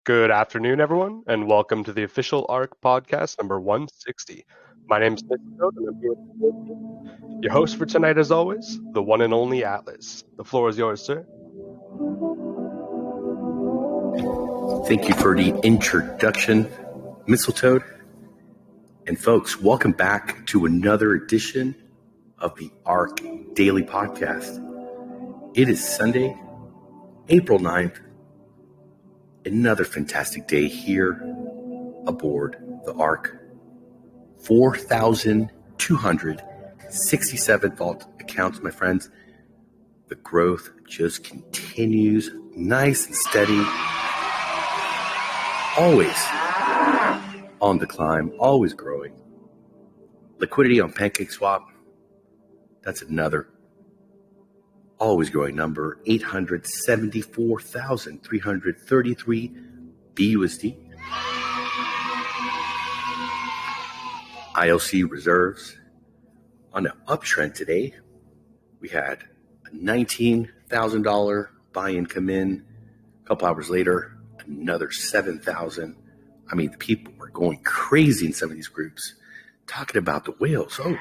Good afternoon, everyone, and welcome to the official ARK Podcast number 160. My name is Nick, and I'm here with your host for tonight, as always, the one and only Atlas. The floor is yours, sir. Thank you for the introduction, Mistletoe. And folks, welcome back to another edition of the ARK Daily Podcast. It is Sunday, April 9th. Another fantastic day here aboard the ARK. 4,267 vault accounts, my friends. The growth just continues nice and steady. Always on the climb, always growing. Liquidity on PancakeSwap, that's another always growing number, 874,333 BUSD. IOC reserves on an uptrend today. We had a $19,000 buy-in come in. A couple hours later, another 7,000. I mean, the people were going crazy in some of these groups, talking about the whales. Oh,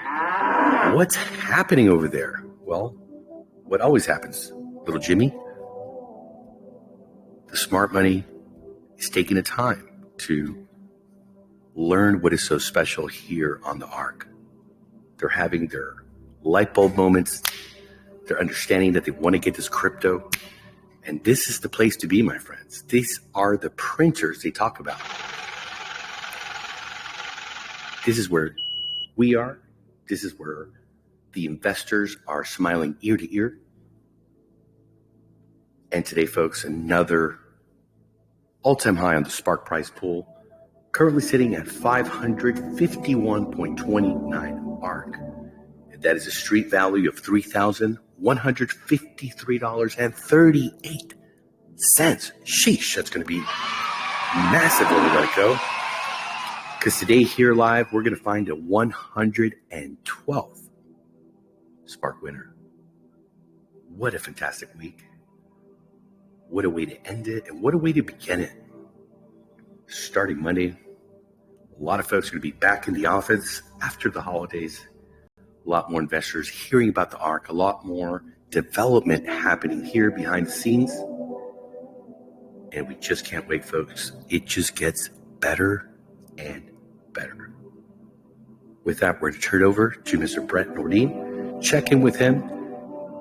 what's happening over there? Well, what always happens, little Jimmy? The smart money is taking the time to learn what is so special here on the ARK. They're having their light bulb moments. They're understanding that they want to get this crypto. And this is the place to be, my friends. These are the printers they talk about. This is where we are. This is where the investors are smiling ear to ear. And today, folks, another all-time high on the Spark price pool, currently sitting at 551.29 ARK. And that is a street value of $3,153.38. Sheesh, that's going to be massive when we let it go. Because today here live, we're going to find a 112th Spark winner. What a fantastic week. What a way to end it, and what a way to begin it. Starting Monday, a lot of folks are going to be back in the office after the holidays. A lot more investors hearing about the ARK, a lot more development happening here behind the scenes. And we just can't wait, folks. It just gets better and better. With that, we're going to turn it over to Mr. Brett Nordine, check in with him,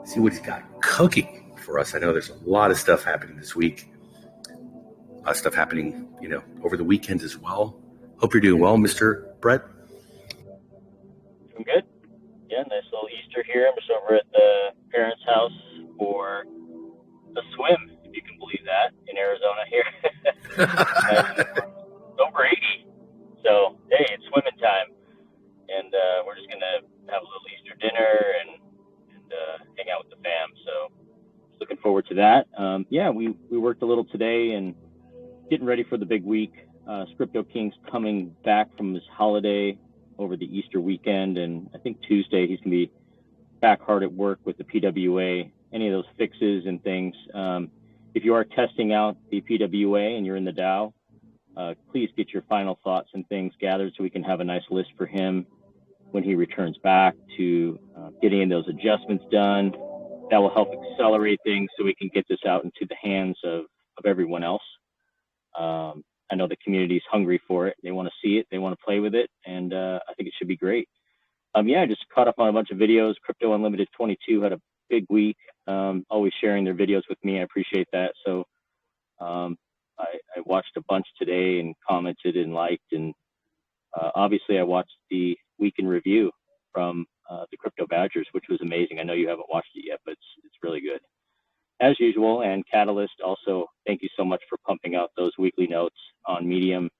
see what he's got cooking for us. I know there's a lot of stuff happening this week. A lot of stuff happening, over the weekend as well. Hope you're doing well, Mr. Brett. Doing good. Yeah, nice little Easter here. I'm just over at the parents' house for a swim, if you can believe that, in Arizona here. It's over 80. So, hey, it's swimming time. And we're just going to have a little Easter dinner and hang out with the fam. So, just looking forward to that. We worked a little today and getting ready for the big week. Scripto King's coming back from his holiday over the Easter weekend, and I think Tuesday he's going to be back hard at work with the PWA, any of those fixes and things. If you are testing out the PWA and you're in the DAO, please get your final thoughts and things gathered so we can have a nice list for him when he returns back to getting those adjustments done. That will help accelerate things so we can get this out into the hands of everyone else. I know the community's hungry for it. They want to see it. They want to play with it. And I think it should be great. I just caught up on a bunch of videos. Crypto Unlimited 22 had a big week, always sharing their videos with me. I appreciate that. So I watched a bunch today and commented and liked. And obviously I watched the week in review from the Crypto Badgers, which was amazing. I know you haven't watched it yet, but it's really good. As usual, and Catalyst, also, thank you so much for pumping out those weekly notes on Medium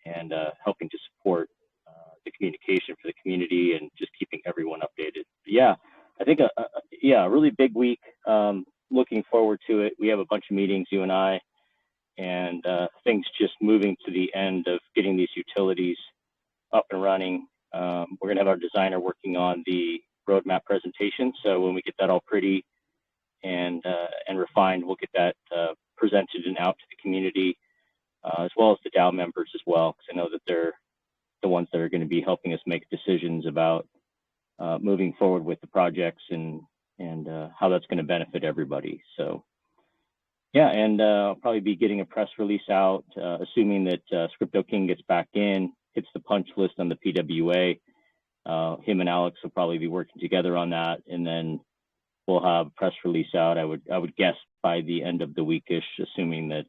and helping to support the communication for the community and just keeping everyone updated. But yeah, I think a really big week. Looking forward to it. We have a bunch of meetings, you and I, and things just moving to the end of getting these utilities up and running. We're going to have our designer working on the roadmap presentation. So when we get that all pretty and refined, we'll get that presented and out to the community. as well as the DAO members as well, because I know that they're the ones that are going to be helping us make decisions about moving forward with the projects and how that's going to benefit everybody. So yeah, and I'll probably be getting a press release out, assuming that Crypto King gets back in, hits the punch list on the PWA. Him and Alex will probably be working together on that, and then we'll have a press release out. I would guess by the end of the weekish, assuming that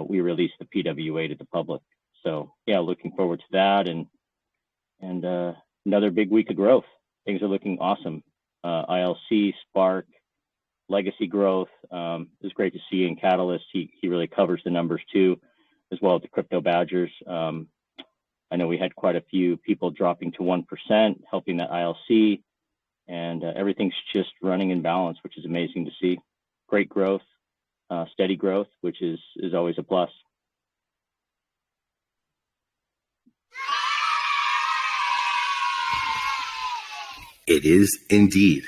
we release the PWA to the public. So yeah, looking forward to that, and another big week of growth. Things are looking awesome. ILC, Spark, Legacy growth is great to see. In Catalyst, he really covers the numbers too, as well as the Crypto Badgers. I know we had quite a few people dropping to 1%, helping that ILC, and everything's just running in balance, which is amazing to see. Great growth, steady growth, which is always a plus. It is indeed.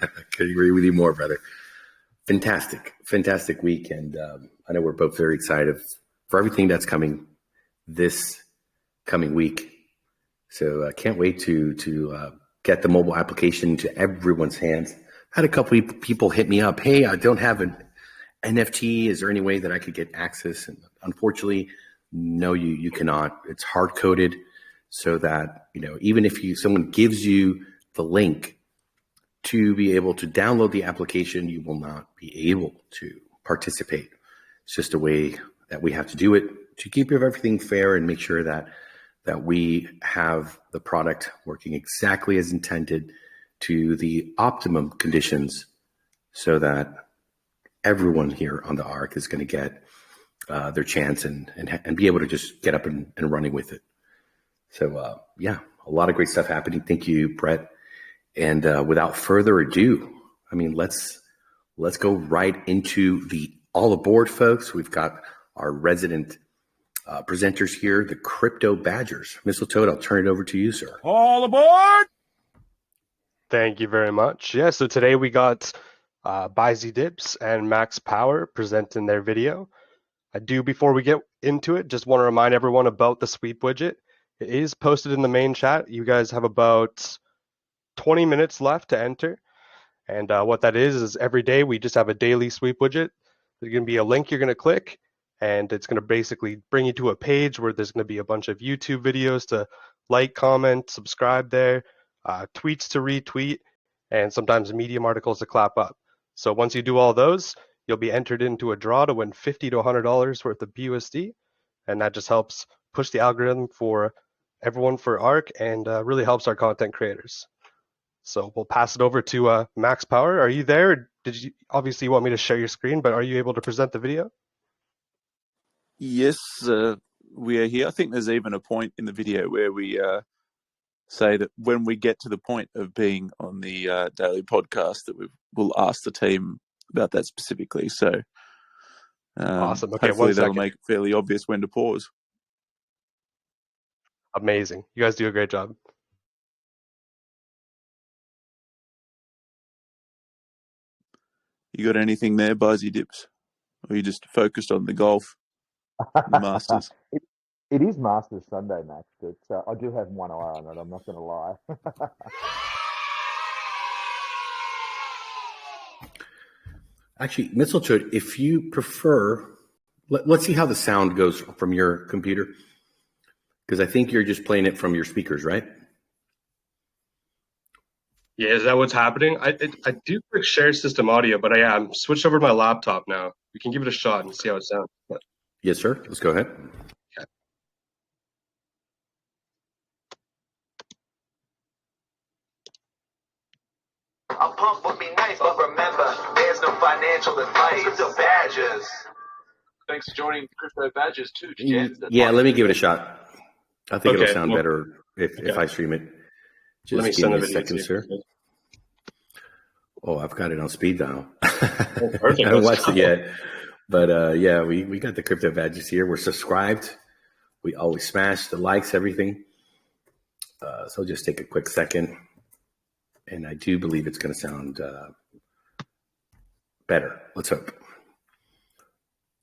I couldn't agree with you more, brother. Fantastic week. And I know we're both very excited for everything that's coming this coming week. So I can't wait to get the mobile application to everyone's hands. I had a couple of people hit me up. Hey, I don't have an NFT. Is there any way that I could get access? And unfortunately, no, you cannot. It's hard coded so that, even if someone gives you the link to be able to download the application, you will not be able to participate. It's just a way that we have to do it to keep everything fair and make sure that we have the product working exactly as intended to the optimum conditions, so that everyone here on the ARK is going to get their chance and be able to just get up and running with it. So yeah, a lot of great stuff happening. Thank you, Brett. And without further ado, let's go right into the all aboard, folks. We've got our resident presenters here, the Crypto Badgers. Mistletoe, I'll turn it over to you, sir. All aboard! Thank you very much. Yeah, so today we got Bizy Dips and Max Power presenting their video. Before we get into it, just want to remind everyone about the sweep widget. It is posted in the main chat. You guys have about 20 minutes left to enter. And what that is every day we just have a daily sweep widget. There's going to be a link you're going to click, and it's going to basically bring you to a page where there's going to be a bunch of YouTube videos to like, comment, subscribe there, tweets to retweet, and sometimes Medium articles to clap up. So once you do all those, you'll be entered into a draw to win $50 to $100 worth of BUSD, and that just helps push the algorithm for everyone for ARK and really helps our content creators. So we'll pass it over to Max Power. Are you there? Obviously you want me to share your screen, but are you able to present the video? Yes, we are here. I think there's even a point in the video where we say that when we get to the point of being on the daily podcast, that we'll ask the team about that specifically. So awesome. Okay, hopefully that'll make it fairly obvious when to pause. Amazing. You guys do a great job. You got anything there, Bizy Dips? Or are you just focused on the golf, the Masters? It is Masters Sunday, Max, but I do have one eye on it, I'm not going to lie. Actually, Mistletoe, if you prefer, let's see how the sound goes from your computer, because I think you're just playing it from your speakers, right? Yeah, is that what's happening? I do click share system audio, but I'm switched over to my laptop now. We can give it a shot and see how it sounds. But... Yes, sir. Let's go ahead. Okay. A pump would be nice, but remember, there's no financial advice. Crypto Badgers. Thanks for joining Crypto Badgers too, Jens. Yeah, let me give it a shot. I think it'll sound better if I stream it. Just give me a second, sir. Oh, I've got it on speed dial. Perfect. I haven't watched it yet. But yeah, we got the Crypto Badgers here. We're subscribed. We always smash the likes, everything. So just take a quick second. And I do believe it's going to sound better. Let's hope.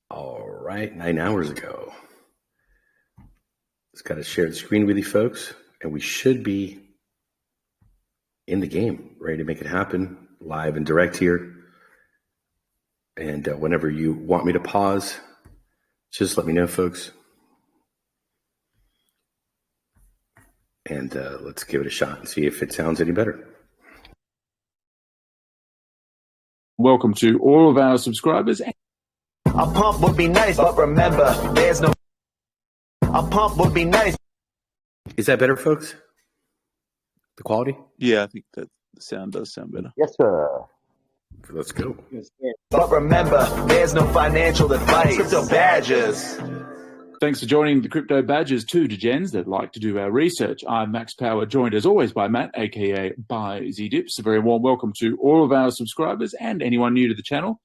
All right, 9 hours ago. Just got to share the screen with you folks, and we should be in the game, ready to make it happen, live and direct here. And whenever you want me to pause, just let me know, folks. And let's give it a shot and see if it sounds any better. Welcome to all of our subscribers. A pump would be nice, but remember, there's no. A pump would be nice. Is that better, folks? The quality? Yeah, I think that the sound does sound better. Yes, sir. Let's go. But remember, there's no financial advice. Crypto Badgers. Thanks for joining the Crypto Badgers 2 Gens that like to do our research. I'm Max Power, joined as always by Matt, aka by ZDips. A very warm welcome to all of our subscribers and anyone new to the channel.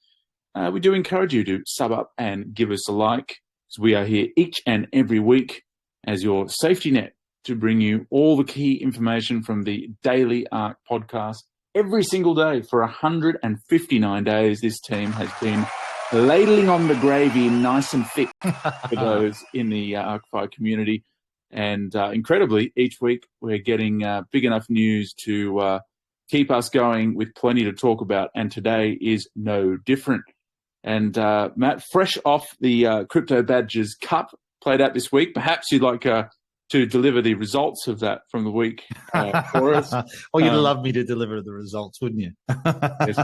We do encourage you to sub up and give us a like, as we are here each and every week as your safety net to bring you all the key information from the daily ARK podcast. Every single day for 159 days, this team has been ladling on the gravy nice and thick for those in the Arkfi community. And incredibly, each week we're getting big enough news to keep us going with plenty to talk about. And today is no different. And Matt, fresh off the Crypto Badgers Cup played out this week, perhaps you'd like to deliver the results of that from the week for us. Well, you'd love me to deliver the results, wouldn't you? Yes,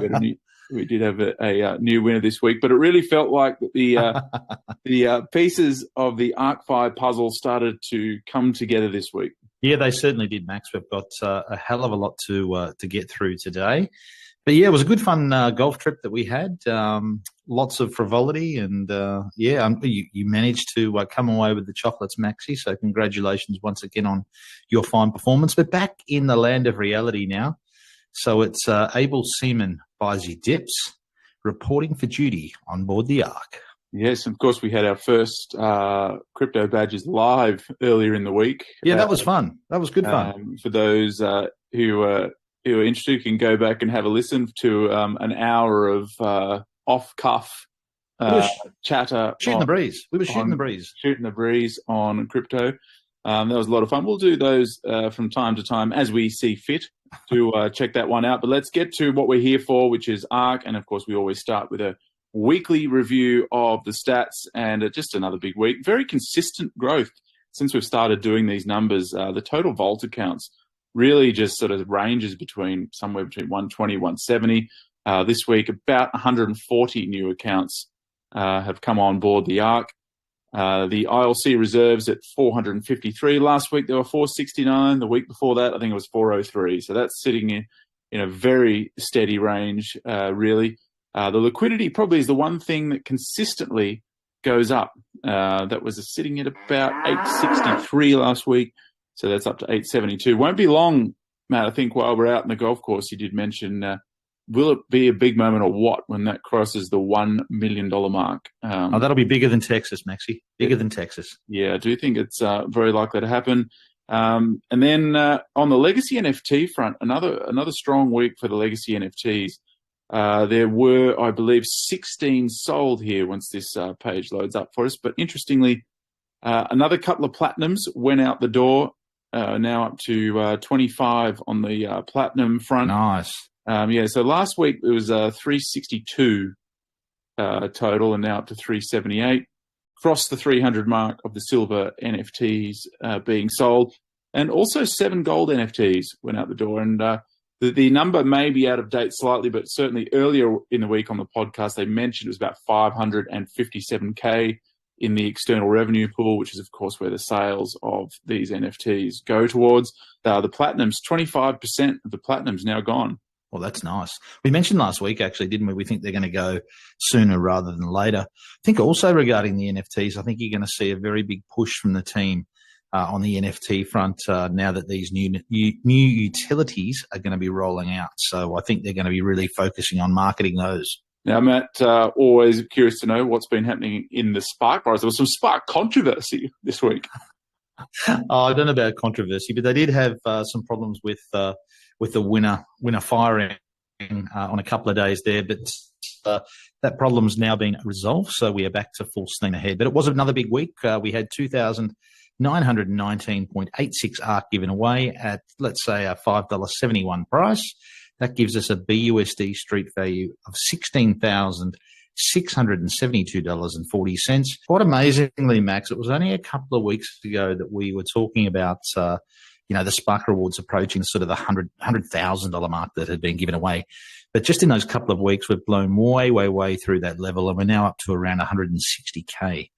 we did have a new winner this week, but it really felt like the pieces of the Arkfi puzzle started to come together this week. Yeah, they certainly did, Max. We've got a hell of a lot to get through today. But yeah, it was a good fun golf trip that we had. Lots of frivolity, and you managed to come away with the chocolates, Maxie. So congratulations once again on your fine performance. But back in the land of reality now. So it's Abel Seaman by Dips reporting for duty on board the ARK. Yes, of course, we had our first Crypto Badgers live earlier in the week. Yeah, that was fun. That was good fun. For those who are interested, you can go back and have a listen to an hour of off-cuff chatter. Shooting the breeze. We were shooting the breeze. Shooting the breeze on crypto. That was a lot of fun. We'll do those from time to time as we see fit to check that one out. But let's get to what we're here for, which is ARK. And, of course, we always start with a weekly review of the stats, and just another big week. Very consistent growth since we've started doing these numbers. The total vault accounts really just sort of ranges somewhere between 120, 170. This week, about 140 new accounts have come on board the ARK. The ILC reserves at 453. Last week, there were 469. The week before that, I think it was 403. So that's sitting in a very steady range, really. The liquidity probably is the one thing that consistently goes up. That was sitting at about 863 last week. So that's up to 872. Won't be long, Matt. I think while we're out in the golf course, you did mention, will it be a big moment or what when that crosses the $1 million mark? That'll be bigger than Texas, Maxie. Bigger than Texas. Yeah, I do think it's very likely to happen. And then on the legacy NFT front, another strong week for the legacy NFTs. There were, I believe, 16 sold here once this page loads up for us. But interestingly, another couple of platinums went out the door. Now up to 25 on the platinum front. Nice. So last week it was 362 total, and now up to 378. Crossed the 300 mark of the silver NFTs being sold, and also 7 gold NFTs went out the door. And the number may be out of date slightly, but certainly earlier in the week on the podcast they mentioned it was about 557K in the external revenue pool, which is, of course, where the sales of these NFTs go towards. The platinums, 25% of the platinums now gone. Well, that's nice. We mentioned last week, actually, didn't we? We think they're going to go sooner rather than later. I think also regarding the NFTs, I think you're going to see a very big push from the team on the NFT front now that these new utilities are going to be rolling out. So I think they're going to be really focusing on marketing those. Now, Matt, always curious to know what's been happening in the Spark price. There was some Spark controversy this week. I don't know about controversy, but they did have some problems with the winner firing on a couple of days there. But that problem's now been resolved, so we are back to full steam ahead. But it was another big week. We had 2,919.86 ARK given away at, let's say, a $5.71 price. That gives us a BUSD street value of $16,672.40. Quite amazingly, Max, it was only a couple of weeks ago that we were talking about, the Spark Rewards approaching sort of the $100,000 mark that had been given away. But just in those couple of weeks, we've blown way through that level, and we're now up to around 160K.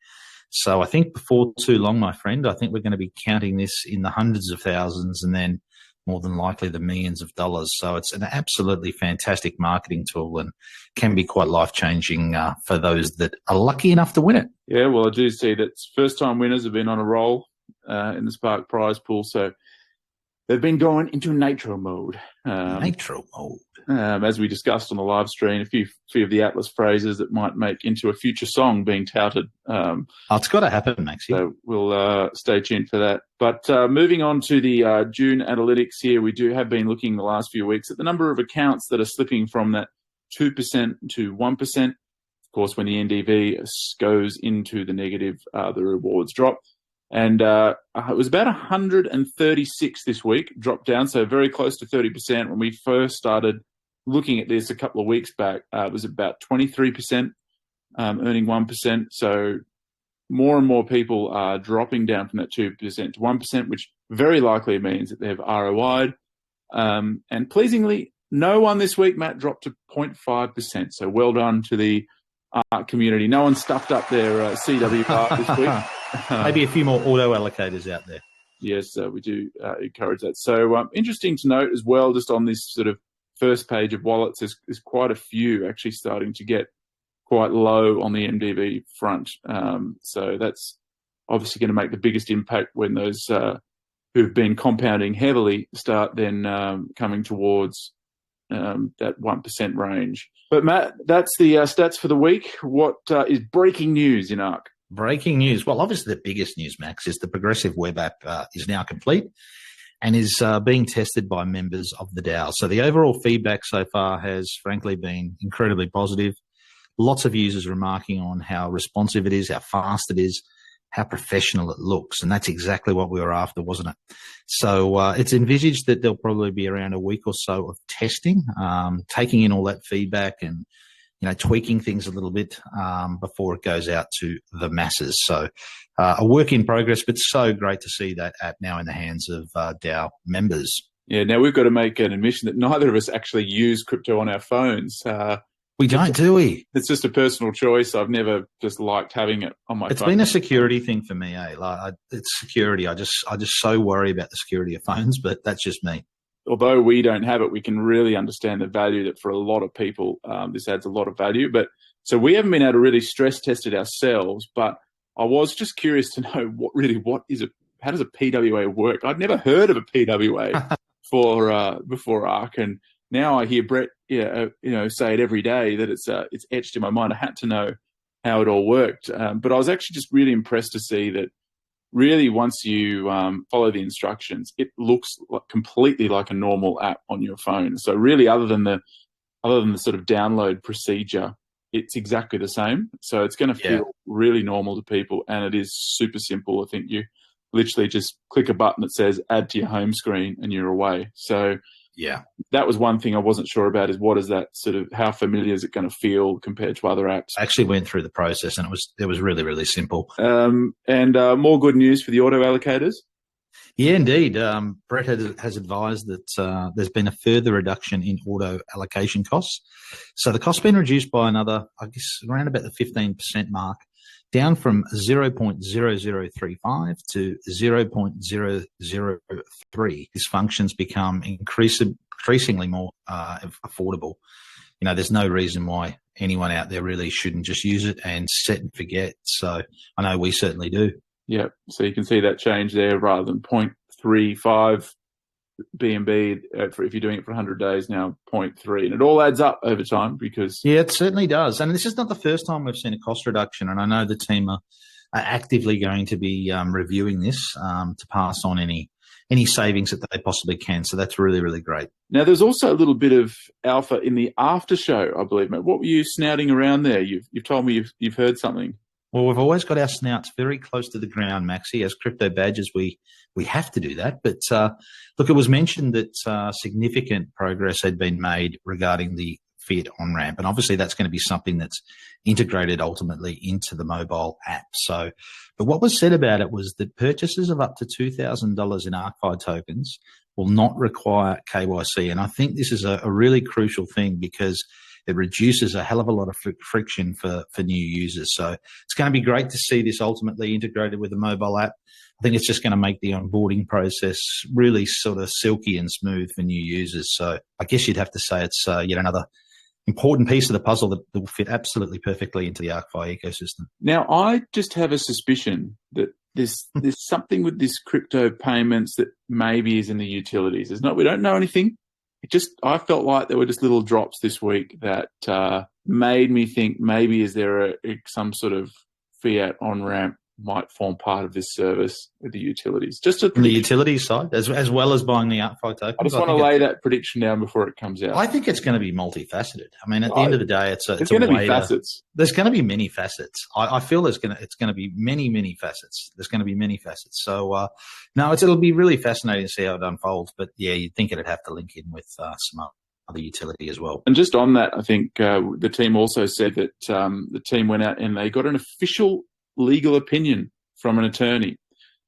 So I think before too long, my friend, I think we're going to be counting this in the hundreds of thousands and then more than likely the millions of dollars. So it's an absolutely fantastic marketing tool and can be quite life-changing for those that are lucky enough to win it. Yeah, well, I do see that first-time winners have been on a roll in the Spark prize pool. So they've been going into nitro mode. Nitro mode. As we discussed on the live stream, a few of the Atlas phrases that might make into a future song being touted. It's got to happen, Maxie. So we'll stay tuned for that. But moving on to the June analytics here, we have been looking the last few weeks at the number of accounts that are slipping from that 2% to 1%. Of course, when the NDV goes into the negative, the rewards drop. And it was about 136 this week, dropped down, so very close to 30%. When we first started looking at this a couple of weeks back, it was about 23%, earning 1%. So more and more people are dropping down from that 2% to 1%, which very likely means that they've ROI'd. And pleasingly, no one this week, Matt, dropped to 0.5%. So well done to the ARK community. No one stuffed up their CWR this week. Maybe a few more auto allocators out there. Yes, we do encourage that. So interesting to note as well, just on this sort of first page of wallets, there's quite a few actually starting to get quite low on the MDV front. So that's obviously going to make the biggest impact when those who've been compounding heavily start then coming towards that 1% range. But Matt, that's the stats for the week. What is breaking news in ARK? Breaking news. Well, obviously the biggest news, Max, is the Progressive web app is now complete and is being tested by members of the DAO. So the overall feedback so far has frankly been incredibly positive. Lots of users remarking on how responsive it is, how fast it is, how professional it looks. And that's exactly what we were after, wasn't it? So it's envisaged that there'll probably be around a week or so of testing, taking in all that feedback and tweaking things a little bit before it goes out to the masses. So a work in progress, but so great to see that app now in the hands of DAO members. Yeah, now we've got to make an admission that neither of us actually use crypto on our phones. We don't, do we? It's just a personal choice. I've never just liked having it on my phone. It's been a security thing for me, eh? It's security. I just so worry about the security of phones, but that's just me. Although we don't have it, we can really understand the value that for a lot of people, this adds a lot of value. But so we haven't been able to really stress test it ourselves, but I was just curious to know what is it? How does a PWA work? I'd never heard of a PWA before ARK, and now I hear Brett, say it every day that it's etched in my mind. I had to know how it all worked, but I was actually just really impressed to see that. Really, once you follow the instructions, it looks completely like a normal app on your phone. So really, other than the sort of download procedure, it's exactly the same. So it's going to feel really normal to people, and it is super simple. I think you literally just click a button that says "Add to your home screen," and you're away. So that was one thing I wasn't sure about, is what is that sort of, how familiar is it going to feel compared to other apps? I actually went through the process and it was really, really simple. And more good news for the auto allocators. Yeah, indeed. Brett has advised that there's been a further reduction in auto allocation costs. So the costs been reduced by another, I guess, around about the 15% mark, down from 0.0035 to 0.003. These functions become increasingly more affordable. There's no reason why anyone out there really shouldn't just use it and set and forget. So I know we certainly do. Yeah, so you can see that change there, rather than 0.35 BNB if you're doing it for 100 days, now 0.3, and it all adds up over time because it certainly does. And this is not the first time we've seen a cost reduction, and I know the team are actively going to be reviewing this to pass on any any savings that they possibly can. So that's really, really great. Now, there's also a little bit of alpha in the after show, I believe, mate. What were you snouting around there? You've told me you've heard something. Well, we've always got our snouts very close to the ground, Maxie. As crypto badgers, we have to do that. But look, it was mentioned that significant progress had been made regarding the fiat on-ramp. And obviously that's going to be something that's integrated ultimately into the mobile app. So, but what was said about it was that purchases of up to $2,000 in Arkfi tokens will not require KYC. And I think this is a really crucial thing because it reduces a hell of a lot of friction for new users. So it's going to be great to see this ultimately integrated with the mobile app. I think it's just going to make the onboarding process really sort of silky and smooth for new users. So I guess you'd have to say it's yet another important piece of the puzzle that will fit absolutely perfectly into the Arkfi ecosystem. Now, I just have a suspicion that there's something with this crypto payments that maybe is in the utilities. We don't know anything. I felt like there were just little drops this week that made me think maybe is there some sort of fiat on-ramp might form part of this service with the utilities. Just on the utilities side, as well as buying the Arkfi tokens. I just want to lay that prediction down before it comes out. I think it's going to be multifaceted. I mean, at the end of the day, it's going to be facets. There's going to be many facets. I feel it's going to be many facets. There's going to be many facets. So no, it'll be really fascinating to see how it unfolds. But yeah, you'd think it'd have to link in with some other utility as well. And just on that, I think the team also said that the team went out and they got an official legal opinion from an attorney.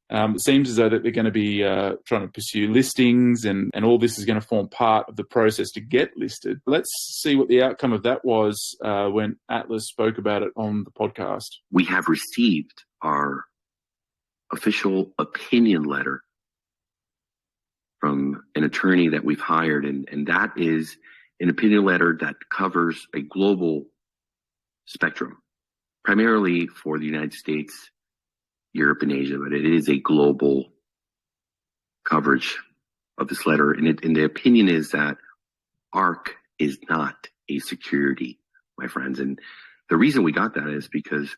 It seems as though that they're going to be trying to pursue listings and all this is going to form part of the process to get listed. Let's see what the outcome of that was when Atlas spoke about it on the podcast. We have received our official opinion letter from an attorney that we've hired, and that is an opinion letter that covers a global spectrum, primarily for the United States, Europe, and Asia, but it is a global coverage of this letter. And the opinion is that ARK is not a security, my friends. And the reason we got that is because,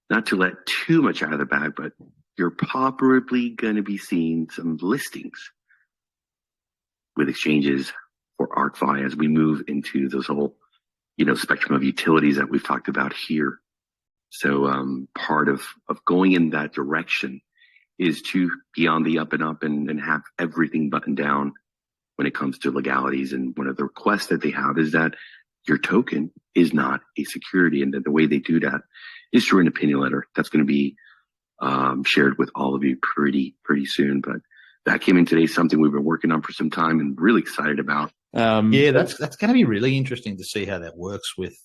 not to let too much out of the bag, but you're probably going to be seeing some listings with exchanges for Arkfi as we move into those whole, spectrum of utilities that we've talked about here. So part of going in that direction is to be on the up and up and have everything buttoned down when it comes to legalities. And one of the requests that they have is that your token is not a security. And that the way they do that is through an opinion letter that's going to be shared with all of you pretty soon. But that came in today, something we've been working on for some time and really excited about. Yeah, that's going to be really interesting to see how that works with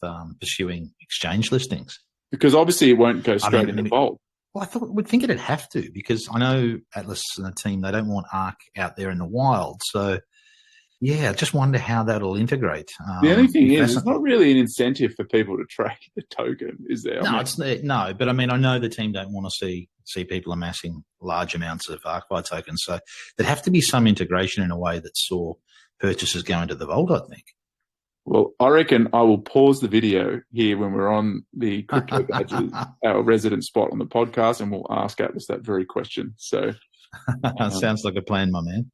pursuing exchange listings. Because obviously it won't go straight in the vault. Well, I would think it'd have to, because I know Atlas and the team, they don't want ARK out there in the wild. So, yeah, I just wonder how that'll integrate. The only thing is, it's not really an incentive for people to trade the token, is there? No, but I mean, I know the team don't want to see people amassing large amounts of Arkfi tokens. So there'd have to be some integration in a way that saw purchases go into the vault, I think. Well, I reckon I will pause the video here when we're on the Crypto Badges, our resident spot on the podcast, and we'll ask Atlas that very question. So, sounds like a plan, my man.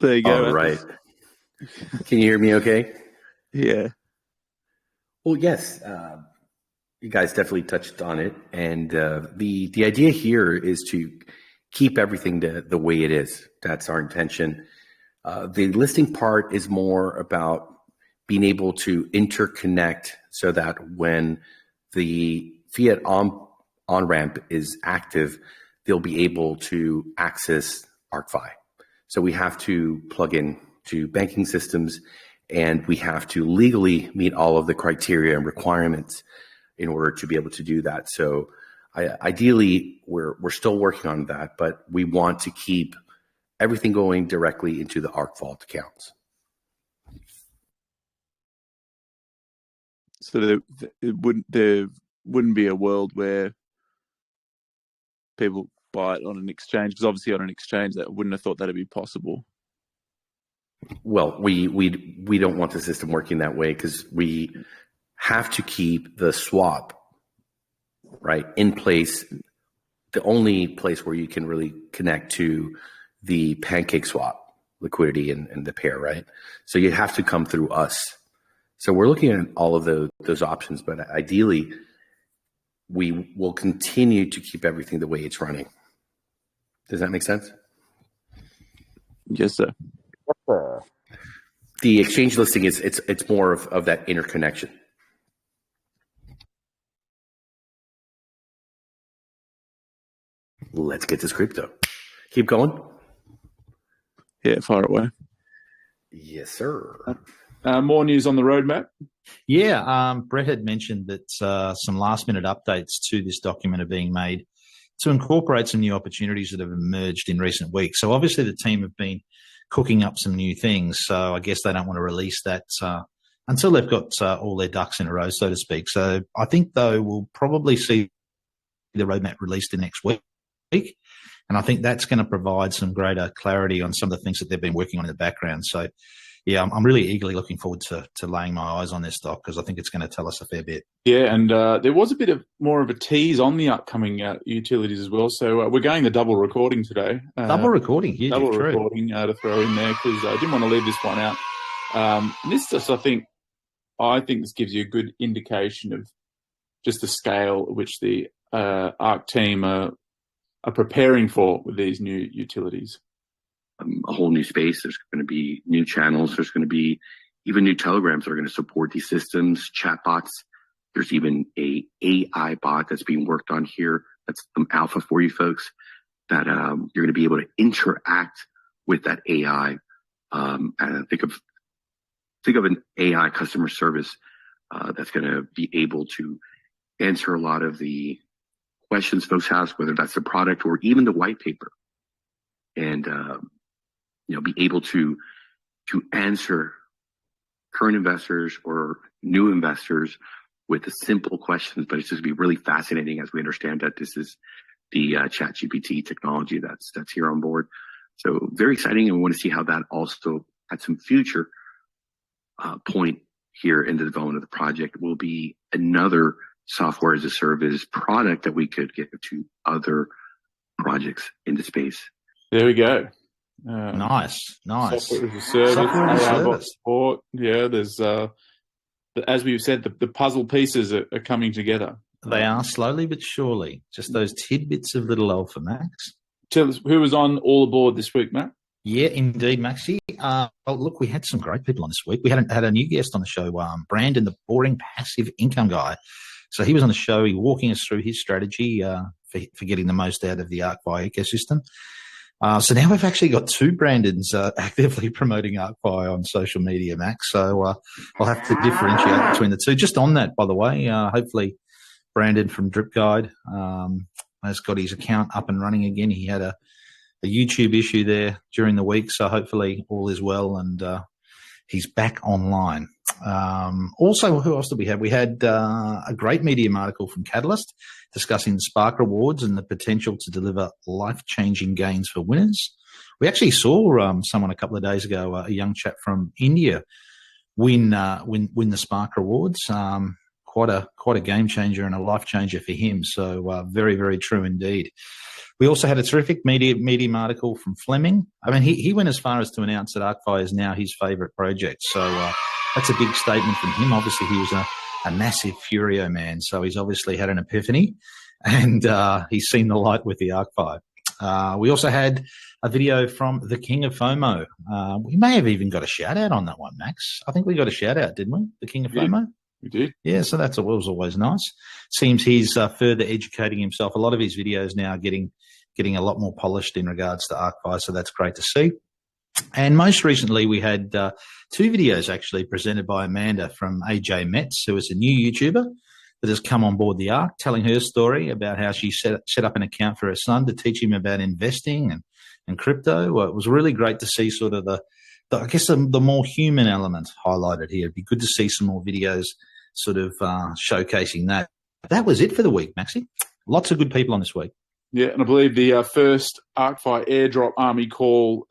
There you go. All right. Can you hear me okay? Yeah. Well, yes. You guys definitely touched on it. And the idea here is to keep everything the way it is. That's our intention. The listing part is more about being able to interconnect so that when the fiat on-ramp is active, they'll be able to access Arkfi. So we have to plug in to banking systems, and we have to legally meet all of the criteria and requirements in order to be able to do that. So ideally, we're still working on that, but we want to keep everything going directly into the ARK Vault accounts. So there wouldn't be a world where people buy it on an exchange, because obviously on an exchange that wouldn't have thought that'd be possible. Well, we don't want the system working that way, because we have to keep the swap in place the only place where you can really connect to the pancake swap liquidity and the pair, right? So you have to come through us. So we're looking at all of those options, but ideally, we will continue to keep everything the way it's running. Does that make sense? Yes, sir. Yes, sir. The exchange listing is it's more of that interconnection. Let's get this crypto. Keep going. Yeah, fire away. Yes, sir. More news on the roadmap. Yeah, Brett had mentioned that some last-minute updates to this document are being made to incorporate some new opportunities that have emerged in recent weeks. So obviously the team have been cooking up some new things. So I guess they don't want to release that until they've got all their ducks in a row, so to speak. So I think, though, we'll probably see the roadmap released in next week. And I think that's going to provide some greater clarity on some of the things that they've been working on in the background. So, yeah, I'm really eagerly looking forward to laying my eyes on this stock because I think it's going to tell us a fair bit. Yeah, and there was a bit of more of a tease on the upcoming utilities as well. So we're going the double recording today. Double recording, yeah, double true. recording to throw in there because I didn't want to leave this one out. This just, I think this gives you a good indication of just the scale at which the ARK team are preparing for with these new utilities. A whole new space. There's going to be new channels. There's going to be even new telegrams that are going to support these systems, chatbots. There's even a AI bot that's being worked on here. That's some alpha for you folks that you're going to be able to interact with that AI. And think of an AI customer service that's going to be able to answer a lot of the questions folks have, whether that's the product or even the white paper, and be able to answer current investors or new investors with the simple questions. But it's just be really fascinating as we understand that this is the ChatGPT technology that's here on board. So very exciting, and we want to see how that also at some future point here in the development of the project will be another software as a service product that we could get to other projects in the space. There we go. Nice. Software as a service, Software as a AI bot service. support. Yeah, there's as we've said, the puzzle pieces are coming together. They are slowly but surely. Just those tidbits of little alpha, Max. Tell us who was on all aboard this week, Matt. Yeah, indeed, Maxie. Look, we had some great people on this week. We had a new guest on the show, Brandon, the boring passive income guy. So he was on the show, walking us through his strategy for getting the most out of the Arkfi ecosystem. So now we've actually got two Brandons actively promoting Arkfi on social media, Max. So I'll have to differentiate between the two. Just on that, by the way, hopefully Brandon from Drip Guide has got his account up and running again. He had a YouTube issue there during the week, so hopefully all is well and he's back online. Also, who else did we have? We had a great Medium article from Catalyst discussing the Spark rewards and the potential to deliver life-changing gains for winners. We actually saw someone a couple of days ago, a young chap from India, win the Spark rewards. Quite a game changer and a life changer for him. So very, very true indeed. We also had a terrific Medium article from Fleming. I mean, he went as far as to announce that Arkfi is now his favourite project. So that's a big statement from him. Obviously, he was a massive Furio man, so he's obviously had an epiphany, and he's seen the light with the Arkfi. We also had a video from the King of FOMO. We may have even got a shout-out on that one, Max. I think we got a shout-out, didn't we? The King of FOMO? We did. Yeah, so that was always nice. Seems he's further educating himself. A lot of his videos now are getting a lot more polished in regards to Arkfi, so that's great to see. And most recently, we had two videos actually presented by Amanda from AJ Metz, who is a new YouTuber that has come on board the ARK, telling her story about how she set up an account for her son to teach him about investing and crypto. Well, it was really great to see sort of the more human element highlighted here. It'd be good to see some more videos sort of showcasing that. That was it for the week, Maxie. Lots of good people on this week. Yeah, and I believe the first Arkfi airdrop army call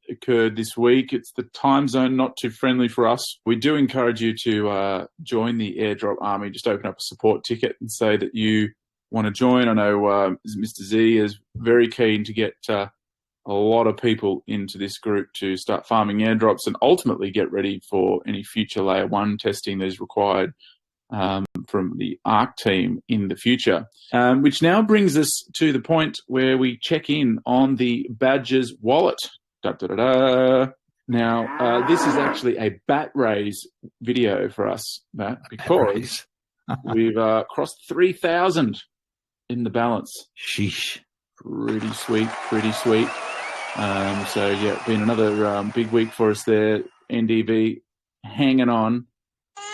occurred this week. It's the time zone not too friendly for us. We do encourage you to join the airdrop army. Just open up a support ticket and say that you want to join. I know Mr. Z is very keen to get a lot of people into this group to start farming airdrops and ultimately get ready for any future layer 1 testing that is required from the ARK team in the future. Which now brings us to the point where we check in on the Badgers wallet. Now, this is actually a bat raise video for us, Matt, because we've crossed 3,000 in the balance. Sheesh. Pretty sweet. So, yeah, been another big week for us there. NDV hanging on.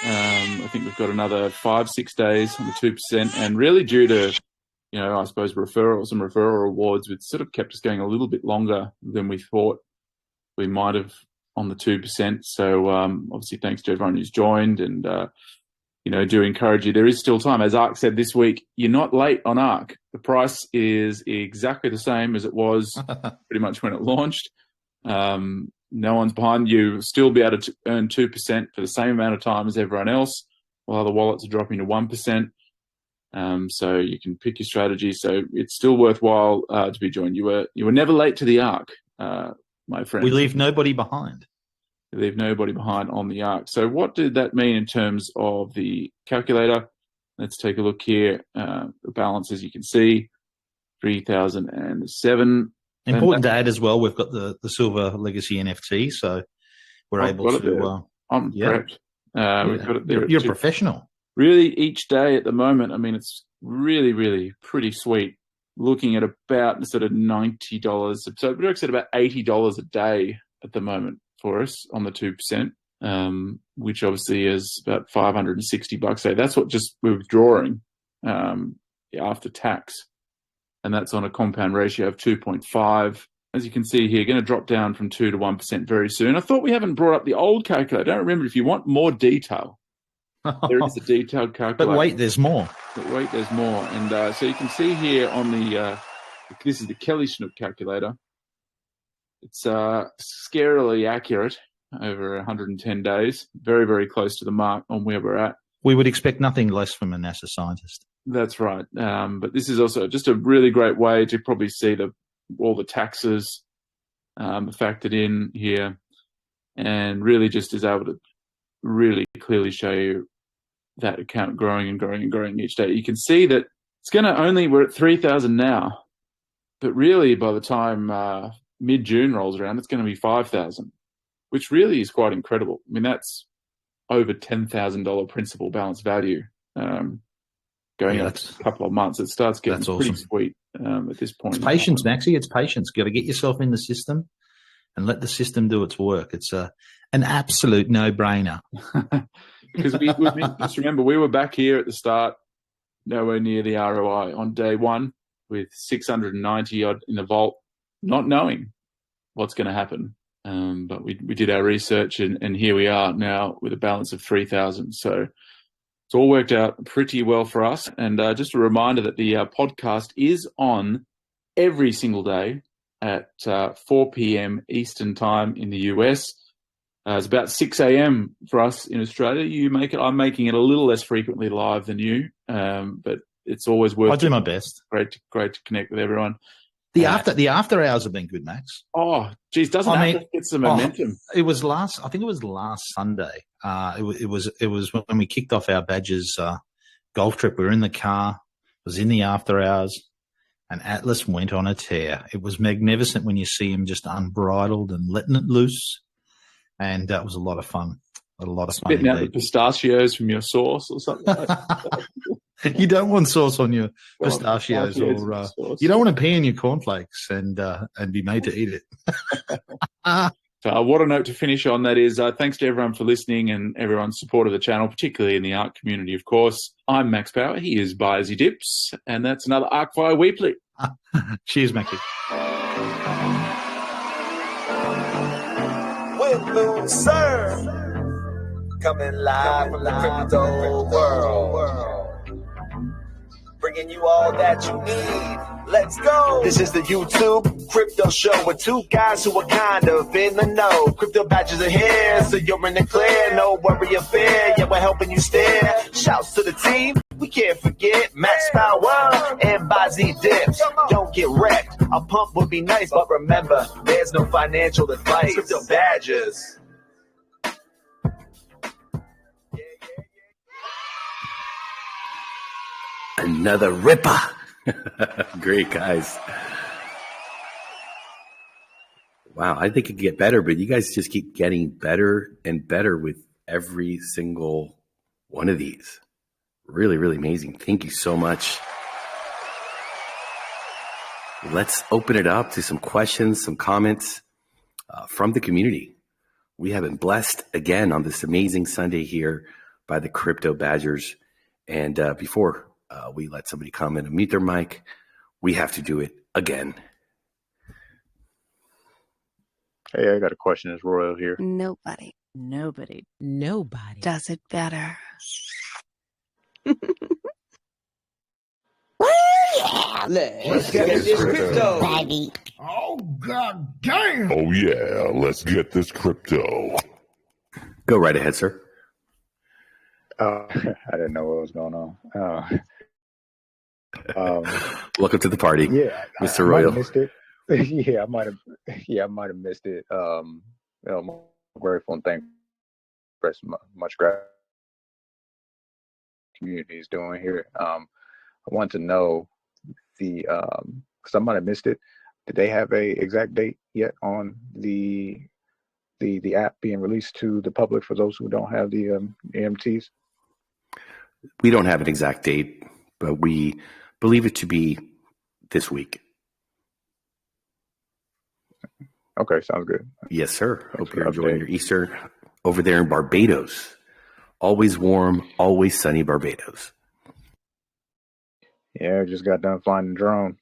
I think we've got another 5-6 days on the 2%, and really due to, I suppose some referral rewards, which sort of kept us going a little bit longer than we thought we might have on the 2%. So obviously thanks to everyone who's joined, and do encourage you. There is still time. As ARK said this week, you're not late on ARK. The price is exactly the same as it was pretty much when it launched. No one's behind you. Still be able to earn 2% for the same amount of time as everyone else, while other wallets are dropping to 1%. So you can pick your strategy. So it's still worthwhile to be joined. You were never late to the ARK, my friend. We leave nobody behind. We leave nobody behind on the ARK. So what did that mean in terms of the calculator? Let's take a look here. The balance, as you can see, 3,007. Important to add as well, we've got the Silver Legacy NFT, so we're able to... I'm prepped. We've got it there. You're a professional. Really, each day at the moment, I mean, it's really, really pretty sweet. Looking at about instead of $90, so we're actually at about $80 a day at the moment for us on the 2%, which obviously is about $560 a day. That's what just we're withdrawing after tax. And that's on a compound ratio of 2.5. As you can see here, going to drop down from 2 to 1% very soon. I thought we haven't brought up the old calculator. I don't remember. If you want more detail, there is a detailed calculator. But wait, there's more. And so you can see here on the, this is the Kelly Snook calculator. It's scarily accurate over 110 days. Very, very close to the mark on where we're at. We would expect nothing less from a NASA scientist. That's right. But this is also just a really great way to probably see all the taxes factored in here, and really just is able to really clearly show you that account growing and growing and growing each day. You can see that it's going to we're at 3,000 now, but really by the time mid-June rolls around, it's going to be 5,000, which really is quite incredible. I mean, that's over $10,000 principal balance value. Going up a couple of months, it starts getting pretty sweet at this point. It's patience, Maxie. It's patience. Got to get yourself in the system and let the system do its work. It's an absolute no-brainer. Because just remember, we were back here at the start, nowhere near the ROI on day one, with 690 odd in the vault, not knowing what's going to happen. But we did our research, and here we are now with a balance of 3,000. So it's all worked out pretty well for us. And just a reminder that the podcast is on every single day at 4 p.m. Eastern time in the US. It's about 6 a.m. for us in Australia. I'm making it a little less frequently live than you, but it's always worth it. I do my best. Great to connect with everyone. The after hours have been good, Max. Oh, geez, doesn't it get some momentum? I think it was last Sunday. It was when we kicked off our Badgers golf trip. We were in the car. It was in the after hours, and Atlas went on a tear. It was magnificent when you see him just unbridled and letting it loose, and that was a lot of fun. Spitting out the pistachios from your sauce or something like that. You don't want sauce on your pistachios, or you don't want to pee in your cornflakes and be made to eat it. So what a note to finish on. That is, thanks to everyone for listening and everyone's support of the channel, particularly in the ARK community, of course. I'm Max Power. He is Buyers Dips, and that's another Arkfire Weekly. Cheers, Mackie. Will sir, coming live from the crypto world. Bringing you all that you need. Let's go. This is the YouTube Crypto Show with two guys who are kind of in the know. Crypto badges are here, so you're in the clear. No worry or fear. Yeah, we're helping you steer. Shouts to the team. We can't forget Max Power and Bozzy Dips. Don't get wrecked. A pump would be nice, but remember, there's no financial advice. The badges. Another ripper. Great, guys. Wow, I think it could get better, but you guys just keep getting better and better with every single one of these. Really, really amazing. Thank you so much. Let's open it up to some questions, some comments from the community. We have been blessed again on this amazing Sunday here by the Crypto Badgers. And before we let somebody come in and mute their mic, we have to do it again. Hey, I got a question. Is Royal here? Nobody does it better. Let's get this crypto. Oh, god damn. Oh, yeah. Let's get this crypto. Go right ahead, sir. I didn't know what was going on. Welcome to the party. Yeah, Mr. Royal. I missed it. I might have missed it. I'm grateful and thankful for much gratitude community is doing here. I want to know because I might have missed it. Did they have a exact date yet on the app being released to the public for those who don't have the EMTs? We don't have an exact date, but we believe it to be this week. Okay, sounds good. Yes, sir. Hope you're enjoying your Easter over there in Barbados. Always warm, always sunny Barbados. Yeah, just got done flying the drone.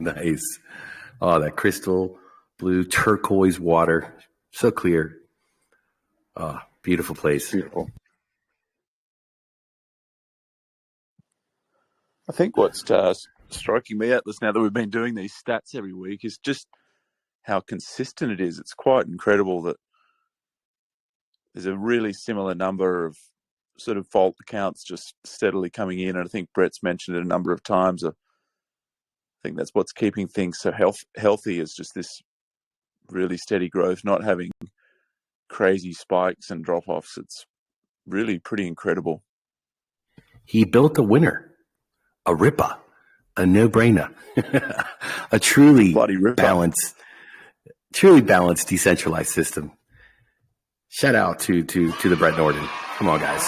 Nice. Oh, that crystal blue turquoise water. So clear. Oh, beautiful place. Beautiful. I think what's striking me, Atlas, now that we've been doing these stats every week, is just how consistent it is. It's quite incredible that there's a really similar number of sort of fault accounts just steadily coming in. And I think Brett's mentioned it a number of times. I think that's what's keeping things so healthy is just this really steady growth, not having crazy spikes and drop-offs. It's really pretty incredible. He built a winner, a ripper, a no-brainer, a truly balanced decentralized system. Shout out to the Brett Norton. Come on, guys.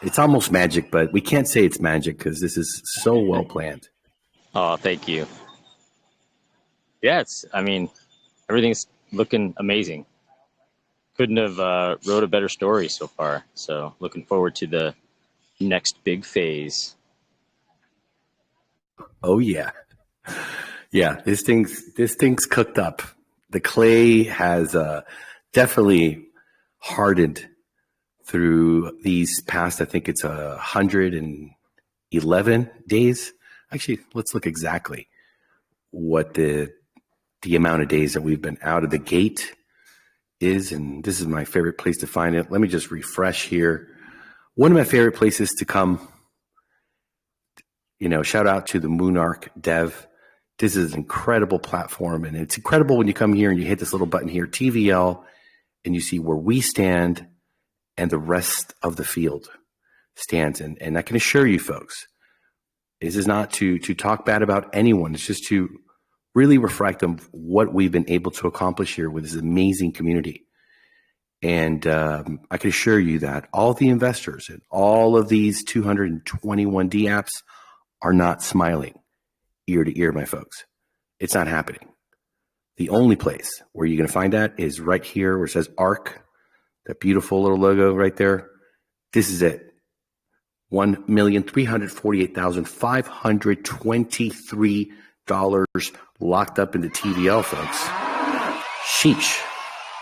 It's almost magic, but we can't say it's magic because this is so well planned. Oh, thank you. Yeah, everything's looking amazing. Couldn't have wrote a better story so far. So looking forward to the next big phase. Oh yeah. Yeah, this thing's cooked up. The clay has definitely hardened through these past, I think it's 111 days. Actually, let's look exactly what the amount of days that we've been out of the gate is. And this is my favorite place to find it. Let me just refresh here. One of my favorite places to come, shout out to the Moonark Dev. This is an incredible platform, and it's incredible when you come here and you hit this little button here, TVL, and you see where we stand and the rest of the field stands. And I can assure you, folks, this is not to talk bad about anyone. It's just to really reflect on what we've been able to accomplish here with this amazing community. And I can assure you that all the investors and all of these 221 D apps are not smiling ear to ear, my folks. It's not happening. The only place where you're going to find that is right here where it says ARK, that beautiful little logo right there. This is it. $1,348,523 locked up into TVL, folks. Sheesh.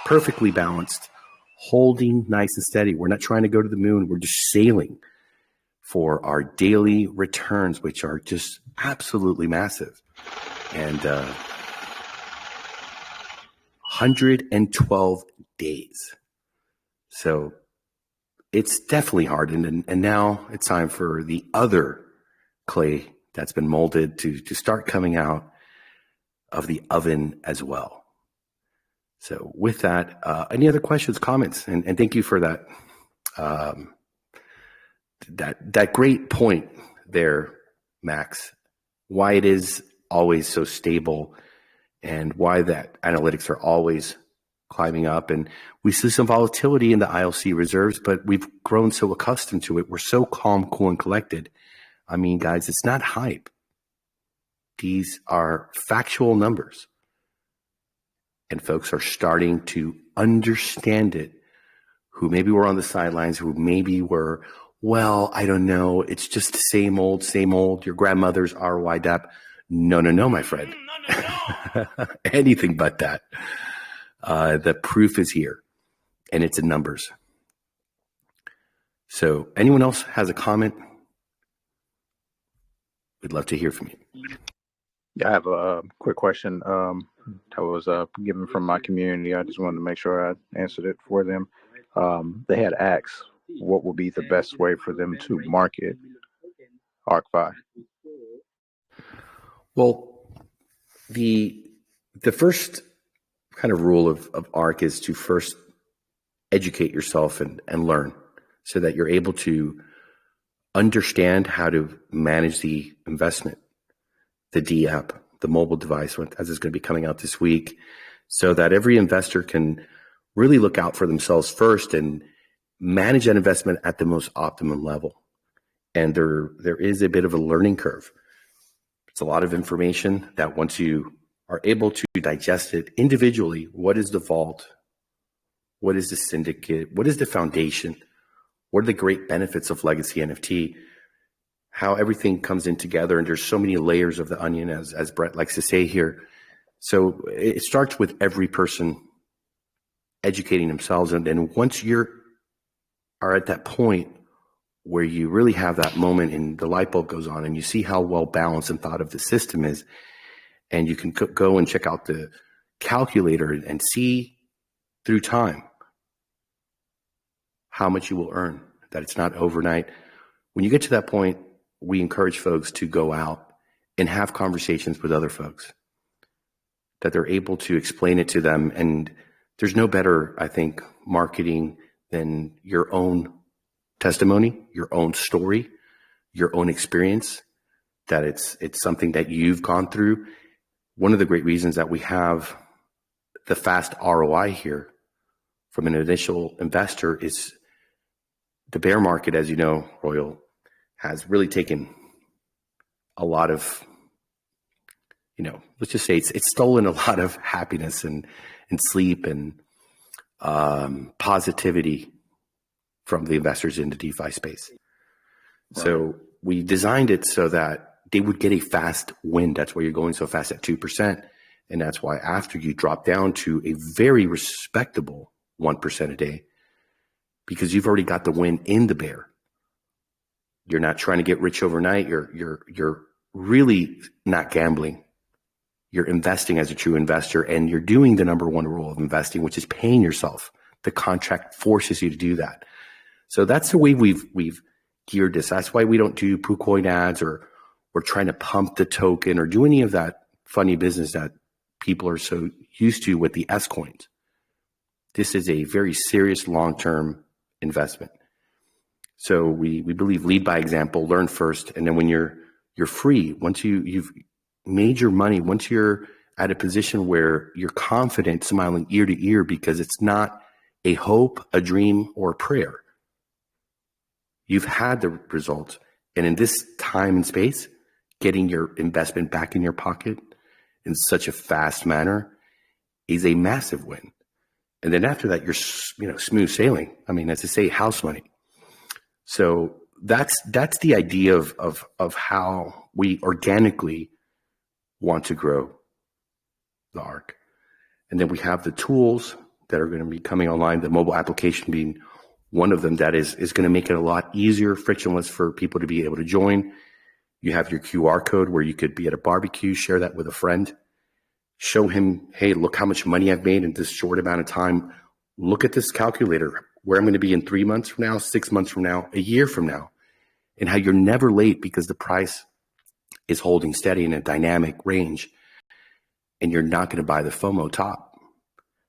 Perfectly balanced, holding nice and steady. We're not trying to go to the moon. We're just sailing for our daily returns, which are just absolutely massive. And 112 days. So it's definitely hardened. And now it's time for the other clay that's been molded to start coming out of the oven as well. So with that, any other questions, comments? And thank you for that, that great point there, Max, why it is always so stable and why that analytics are always climbing up. And we see some volatility in the ILC reserves, but we've grown so accustomed to it. We're so calm, cool, and collected. I mean, guys, it's not hype. These are factual numbers. And folks are starting to understand it, who maybe were on the sidelines, who maybe were, well, I don't know, it's just the same old, your grandmother's ROI DAP. No, my friend. Anything but that. The proof is here, and it's in numbers. So anyone else has a comment? We'd love to hear from you. Yeah, I have a quick question that was given from my community. I just wanted to make sure I answered it for them. They had asked what would be the best way for them to market Arkfi. Well, the first kind of rule of ARK is to first educate yourself and learn so that you're able to understand how to manage the investment, the D app, the mobile device, as it's going to be coming out this week, so that every investor can really look out for themselves first and manage that investment at the most optimum level. And there is a bit of a learning curve. It's a lot of information that once you are able to digest it individually, what is the vault? What is the syndicate? What is the foundation? What are the great benefits of legacy NFT? How everything comes in together, and there's so many layers of the onion, as Brett likes to say here. So it starts with every person educating themselves, and once you are at that point where you really have that moment and the light bulb goes on and you see how well balanced and thought of the system is, and you can go and check out the calculator and see through time how much you will earn, that it's not overnight. When you get to that point, we encourage folks to go out and have conversations with other folks, that they're able to explain it to them. And there's no better, I think, marketing than your own testimony, your own story, your own experience, that it's something that you've gone through. One of the great reasons that we have the fast ROI here from an initial investor is the bear market, as you know, Royal, has really taken a lot of, let's just say it's stolen a lot of happiness and sleep and positivity from the investors in the DeFi space. Right. So we designed it so that they would get a fast win. That's why you're going so fast at 2%. And that's why after you drop down to a very respectable 1% a day, because you've already got the win in the bear. You're not trying to get rich overnight. You're really not gambling. You're investing as a true investor, and you're doing the number one rule of investing, which is paying yourself. The contract forces you to do that. So that's the way we've geared this. That's why we don't do PooCoin ads, or we're trying to pump the token or do any of that funny business that people are so used to with the S coins. This is a very serious long-term investment. So we believe lead by example, learn first, and then when you're free, once you've made your money, once you're at a position where you're confident, smiling ear to ear, because it's not a hope, a dream, or a prayer. You've had the results. And in this time and space, getting your investment back in your pocket in such a fast manner is a massive win. And then after that, you're smooth sailing. I mean, as I say, house money. So that's the idea of how we organically want to grow the ARK. And then we have the tools that are going to be coming online, the mobile application being one of them, that is going to make it a lot easier, frictionless for people to be able to join. You have your QR code where you could be at a barbecue, share that with a friend, show him, hey, look how much money I've made in this short amount of time. Look at this calculator. where I'm going to be in 3 months from now, 6 months from now, a year from now, and how you're never late because the price is holding steady in a dynamic range, and you're not going to buy the FOMO top.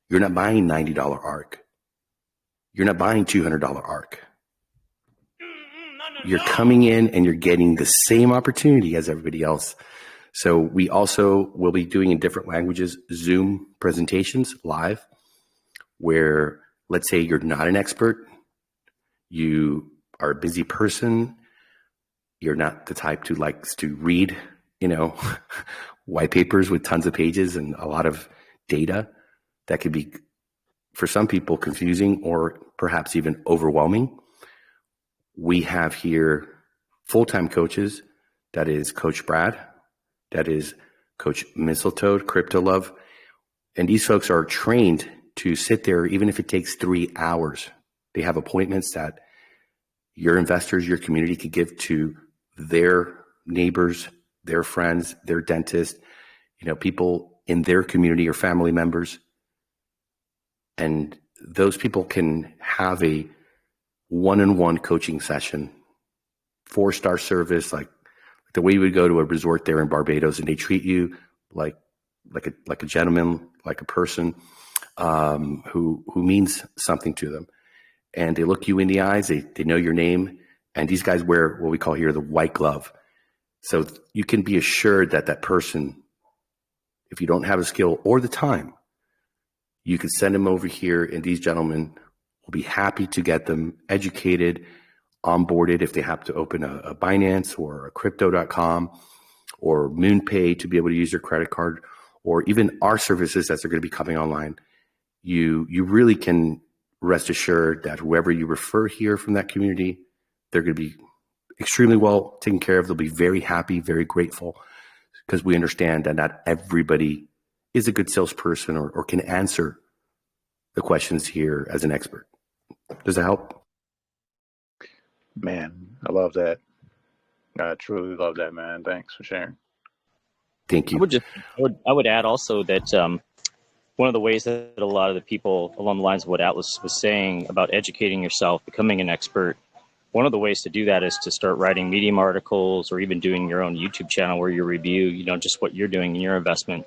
You're not buying $90 ARK. You're not buying $200 ARK. You're coming in and you're getting the same opportunity as everybody else. So we also will be doing in different languages Zoom presentations live, where let's say you're not an expert, you are a busy person, you're not the type who likes to read, white papers with tons of pages and a lot of data. That could be, for some people, confusing or perhaps even overwhelming. We have here full-time coaches. That is Coach Brad. That is Coach Mistletoe, Crypto Love. And these folks are trained to sit there, even if it takes 3 hours. They have appointments that your investors, your community could give to their neighbors, their friends, their dentist, people in their community or family members. And those people can have a one-on-one coaching session, 4-star service, like the way you would go to a resort there in Barbados, and they treat you like a gentleman, like a person who means something to them. And they look you in the eyes, they know your name, and these guys wear what we call here the white glove. So you can be assured that that person, if you don't have the skill or the time, you can send them over here, and these gentlemen will be happy to get them educated, onboarded if they have to open a Binance or a crypto.com or MoonPay to be able to use their credit card, or even our services that are going to be coming online. You really can rest assured that whoever you refer here from that community, they're going to be extremely well taken care of. They'll be very happy, very grateful, because we understand that not everybody is a good salesperson or can answer the questions here as an expert. Does that help? Man, I love that. I truly love that, man. Thanks for sharing. Thank you. I would add also that one of the ways that a lot of the people along the lines of what Atlas was saying about educating yourself, becoming an expert, one of the ways to do that is to start writing Medium articles or even doing your own YouTube channel where you review, just what you're doing in your investment.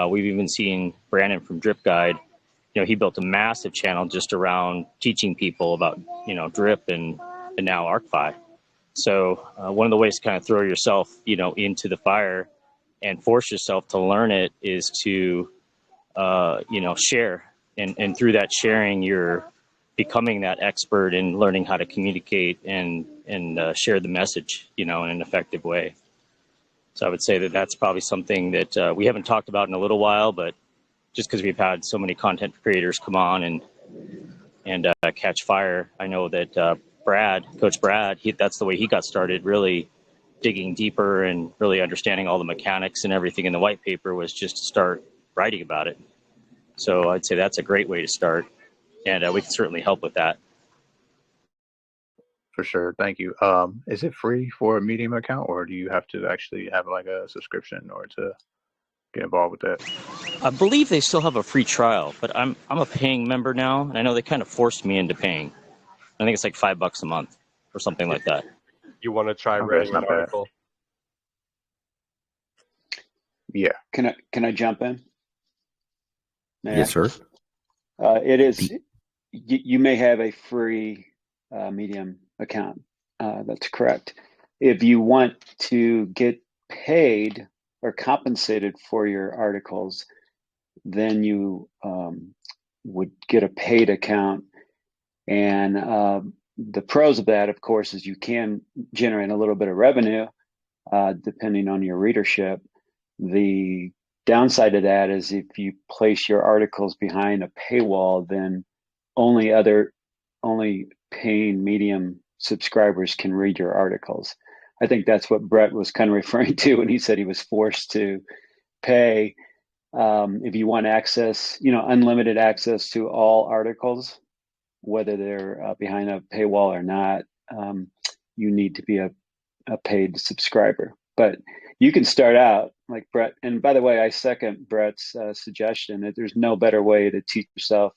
We've even seen Brandon from Drip Guide. He built a massive channel just around teaching people about, Drip and now Arkfi. So one of the ways to kind of throw yourself, into the fire and force yourself to learn it is to, share. And through that sharing, you're becoming that expert in learning how to communicate and share the message, in an effective way. So I would say that that's probably something that we haven't talked about in a little while, but just because we've had so many content creators come on and catch fire, I know that Coach Brad, that's the way he got started, really digging deeper and really understanding all the mechanics and everything in the white paper, was just to start writing about it. So I'd say that's a great way to start, and we can certainly help with that. For sure. Thank you. Is it free for a Medium account, or do you have to actually have like a subscription or to get involved with that? I believe they still have a free trial, but I'm a paying member now, and I know they kind of forced me into paying. I think it's like $5 a month or something like that. You want to try writing an article? Yeah. Can I jump in? Yes, sir. It is. You may have a free Medium account. That's correct. If you want to get paid or compensated for your articles, then you would get a paid account. And the pros of that, of course, is you can generate a little bit of revenue depending on your readership. The downside of that is if you place your articles behind a paywall, then only paying Medium subscribers can read your articles. I think that's what Brett was kind of referring to when he said he was forced to pay. If you want access, unlimited access to all articles, whether they're behind a paywall or not, you need to be a paid subscriber. But you can start out like Brett. And by the way, I second Brett's suggestion that there's no better way to teach yourself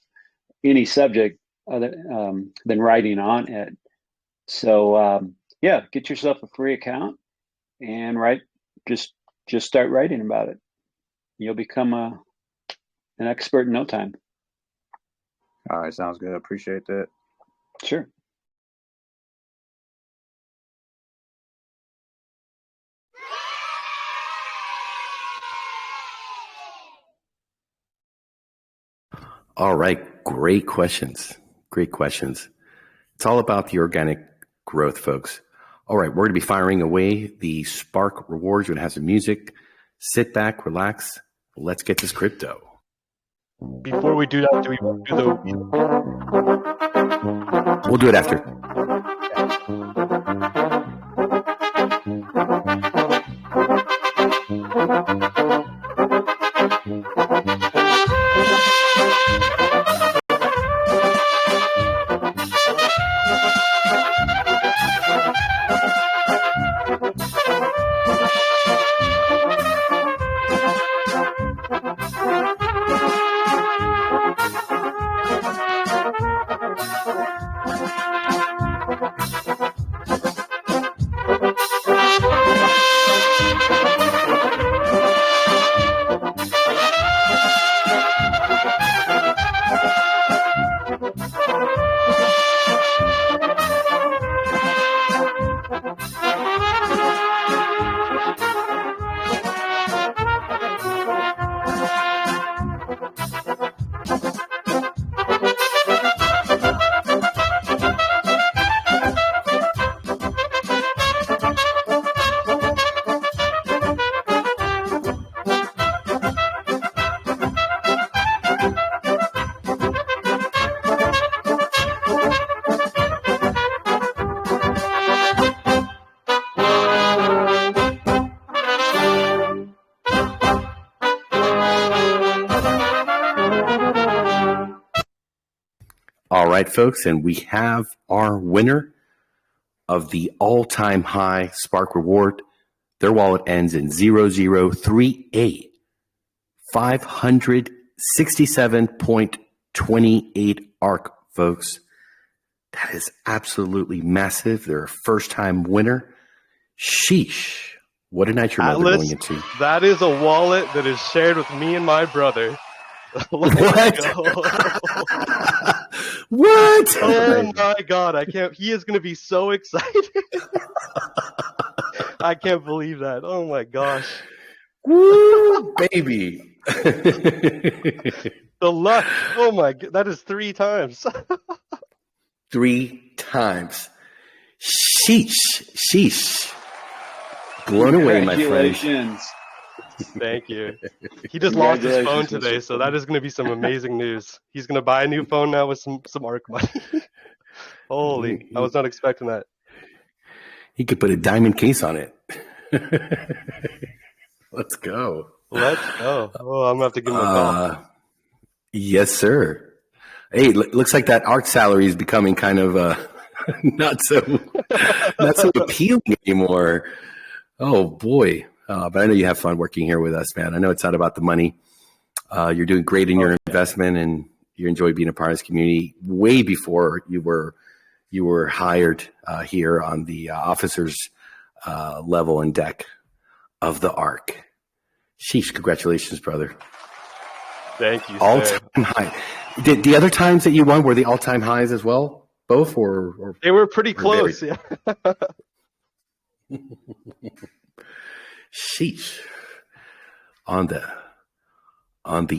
any subject than writing on it. So yeah, get yourself a free account and just start writing about it. You'll become an expert in no time. All right, sounds good. Appreciate that. Sure. All right. Great questions. Great questions. It's all about the organic growth, folks. All right. We're going to be firing away the Spark rewards. We're going to have some music. Sit back, relax. Let's get this crypto. Before we do that, do we do the... We'll do it after. All right, folks, and we have our winner of the all-time high Spark reward. Their wallet ends in 0038. 567.28 ARK, folks. That is absolutely massive. They're a first-time winner. Sheesh. What a night your mother Atlas, going into. That is a wallet that is shared with me and my brother. What? What? Oh my God! I can't. He is going to be so excited. I can't believe that. Oh my gosh! Woo, baby! The luck. Oh my God! That is 3 times. 3 times. Sheesh. Blown away, my friend. Congratulations. Thank you. He just lost his phone today, so that is going to be some amazing news. He's going to buy a new phone now with some ARK money. Holy, I was not expecting that. He could put a diamond case on it. Let's go. Let's go. Oh, I'm going to have to give him a call. Yes, sir. Hey, looks like that ARK salary is becoming kind of not so appealing anymore. Oh, boy. But I know you have fun working here with us, man. I know it's not about the money. You're doing great in your investment, and you enjoy being a part of this community way before you were hired here on the officers level and deck of the ARK. Sheesh, congratulations, brother. Thank you, all-time high. Did the other times that you won, were the all-time highs as well? Both or they were pretty close, yeah. Sheesh. On the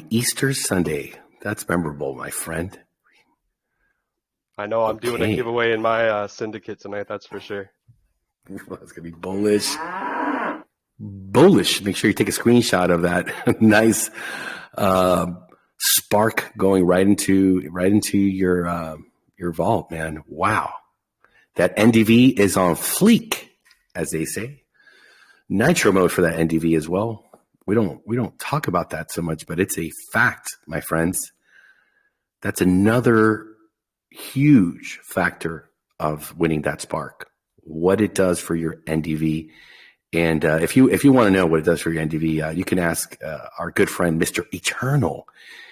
Easter Sunday. That's memorable, my friend. I know I'm doing a giveaway in my syndicate tonight, that's for sure. Well, it's going to be bullish. Bullish. Make sure you take a screenshot of that nice spark going right into your vault, man. Wow. That NDV is on fleek, as they say. Nitro mode for that NDV as well. We don't talk about that so much, but it's a fact, my friends. That's another huge factor of winning that spark. What it does for your NDV, and if you want to know what it does for your NDV, you can ask our good friend Mr. Eternal.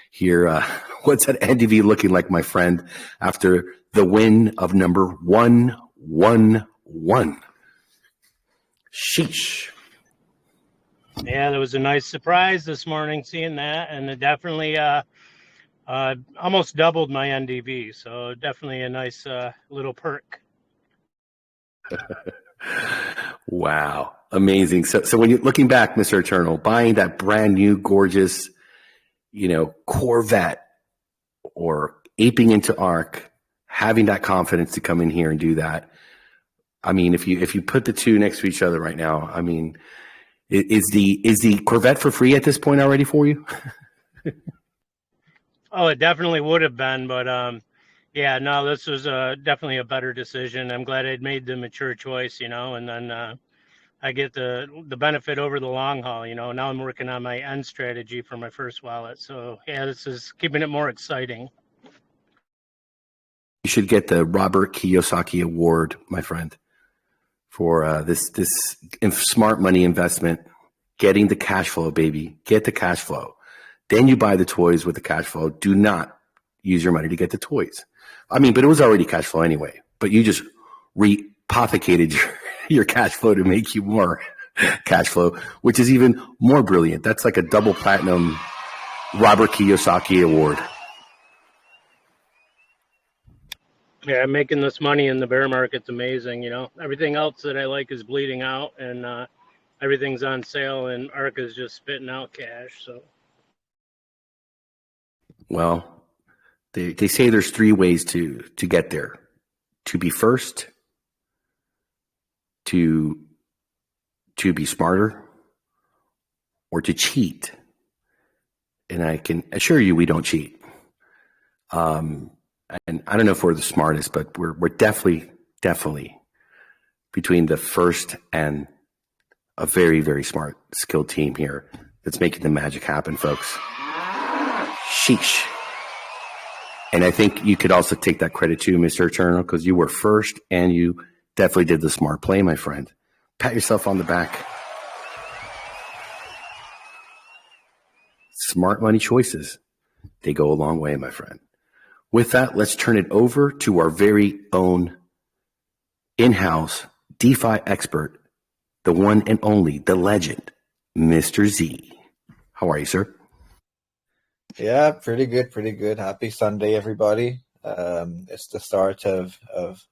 here. What's that NDV looking like, my friend, after the win of number 111? Sheesh. Yeah, that was a nice surprise this morning seeing that, and it definitely almost doubled my NDV. So definitely a nice little perk. Wow. Amazing. So when you're looking back, Mr. Eternal, buying that brand new, gorgeous, Corvette or aping into ARK, having that confidence to come in here and do that. I mean, if you put the two next to each other right now, I mean, is the Corvette for free at this point already for you? Oh, it definitely would have been, but yeah, no, this was definitely a better decision. I'm glad I'd made the mature choice, and then I get the benefit over the long haul. Now I'm working on my end strategy for my first wallet. So yeah, this is keeping it more exciting. You should get the Robert Kiyosaki Award, my friend, for this smart money investment, getting the cash flow, baby. Get the cash flow. Then you buy the toys with the cash flow. Do not use your money to get the toys. I mean, but it was already cash flow anyway. But you just repothecated your cash flow to make you more cash flow, which is even more brilliant. That's like a double platinum Robert Kiyosaki Award. Yeah, making this money in the bear market's amazing. Everything else that I like is bleeding out, and everything's on sale, and ARK is just spitting out cash. So, well, they say there's three ways to get there: to be first, to be smarter, or to cheat. And I can assure you, we don't cheat. And I don't know if we're the smartest, but we're definitely between the first and a very, very smart, skilled team here that's making the magic happen, folks. Sheesh. And I think you could also take that credit too, Mr. Eternal, because you were first and you definitely did the smart play, my friend. Pat yourself on the back. Smart money choices. They go a long way, my friend. With that, let's turn it over to our very own in-house DeFi expert, the one and only, the legend, Mr. Z. How are you, sir? Yeah, pretty good. Happy Sunday, everybody. It's the start of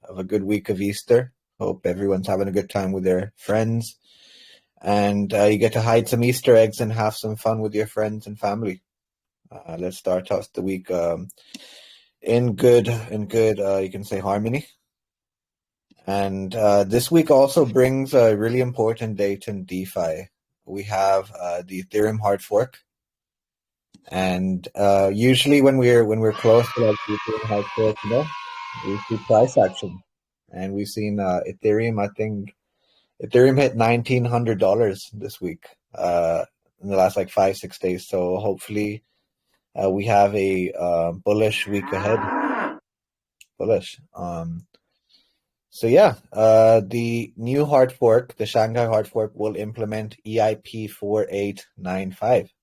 a good week of Easter. Hope everyone's having a good time with their friends. And you get to hide some Easter eggs and have some fun with your friends and family. Let's start off the week in good, you can say, harmony. And this week also brings a really important date in DeFi. We have the Ethereum hard fork. And usually when we're close to like the Ethereum hard fork, we see price action. And we've seen Ethereum, I think Ethereum hit $1,900 this week in the last like 5-6 days. So hopefully we have a bullish week ahead. Bullish. So yeah, the new hard fork, the Shanghai hard fork, will implement EIP 4895,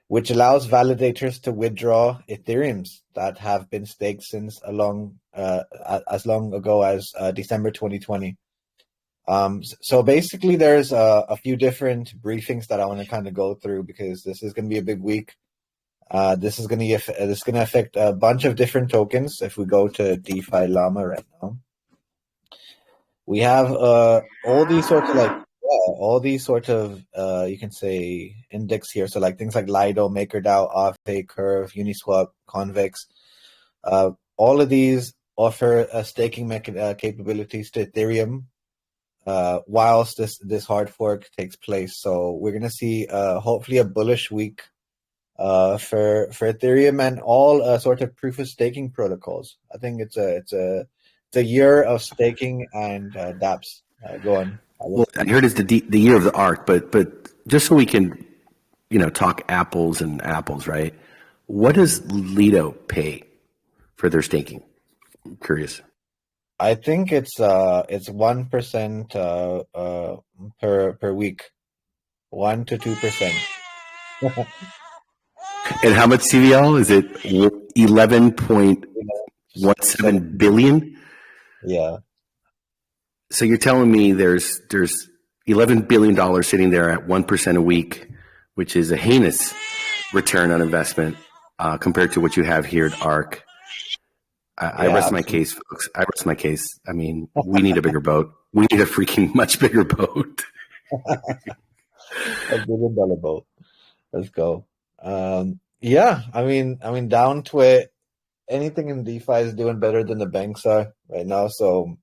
which allows validators to withdraw Ethereums that have been staked since as long ago as December 2020. So basically, there's a few different briefings that I want to kind of go through because this is going to be a big week. This is going to affect a bunch of different tokens. If we go to DeFi Llama right now, we have all these sorts of you can say index here. So like things like Lido, MakerDAO, Aave, Curve, Uniswap, Convex. All of these offer staking capabilities to Ethereum whilst this hard fork takes place. So we're going to see hopefully a bullish week for Ethereum and all sort of proof of staking protocols. I think it's a year of staking and dApps. Go on. Well, I heard it's the year of the ARK, but just so we can, talk apples and apples, right? What does Lido pay for their staking? I'm curious. I think it's 1% per week, 1 to 2%. And how much CVL is it? 11.17 billion. Yeah. So you're telling me there's $11 billion sitting there at 1% a week, which is a heinous return on investment compared to what you have here at ARK. I rest my case, folks. I rest my case. I mean, we need a bigger boat. We need a freaking much bigger boat. $1 billion boat. Let's go. Yeah, I mean, down to it. Anything in DeFi is doing better than the banks are right now, so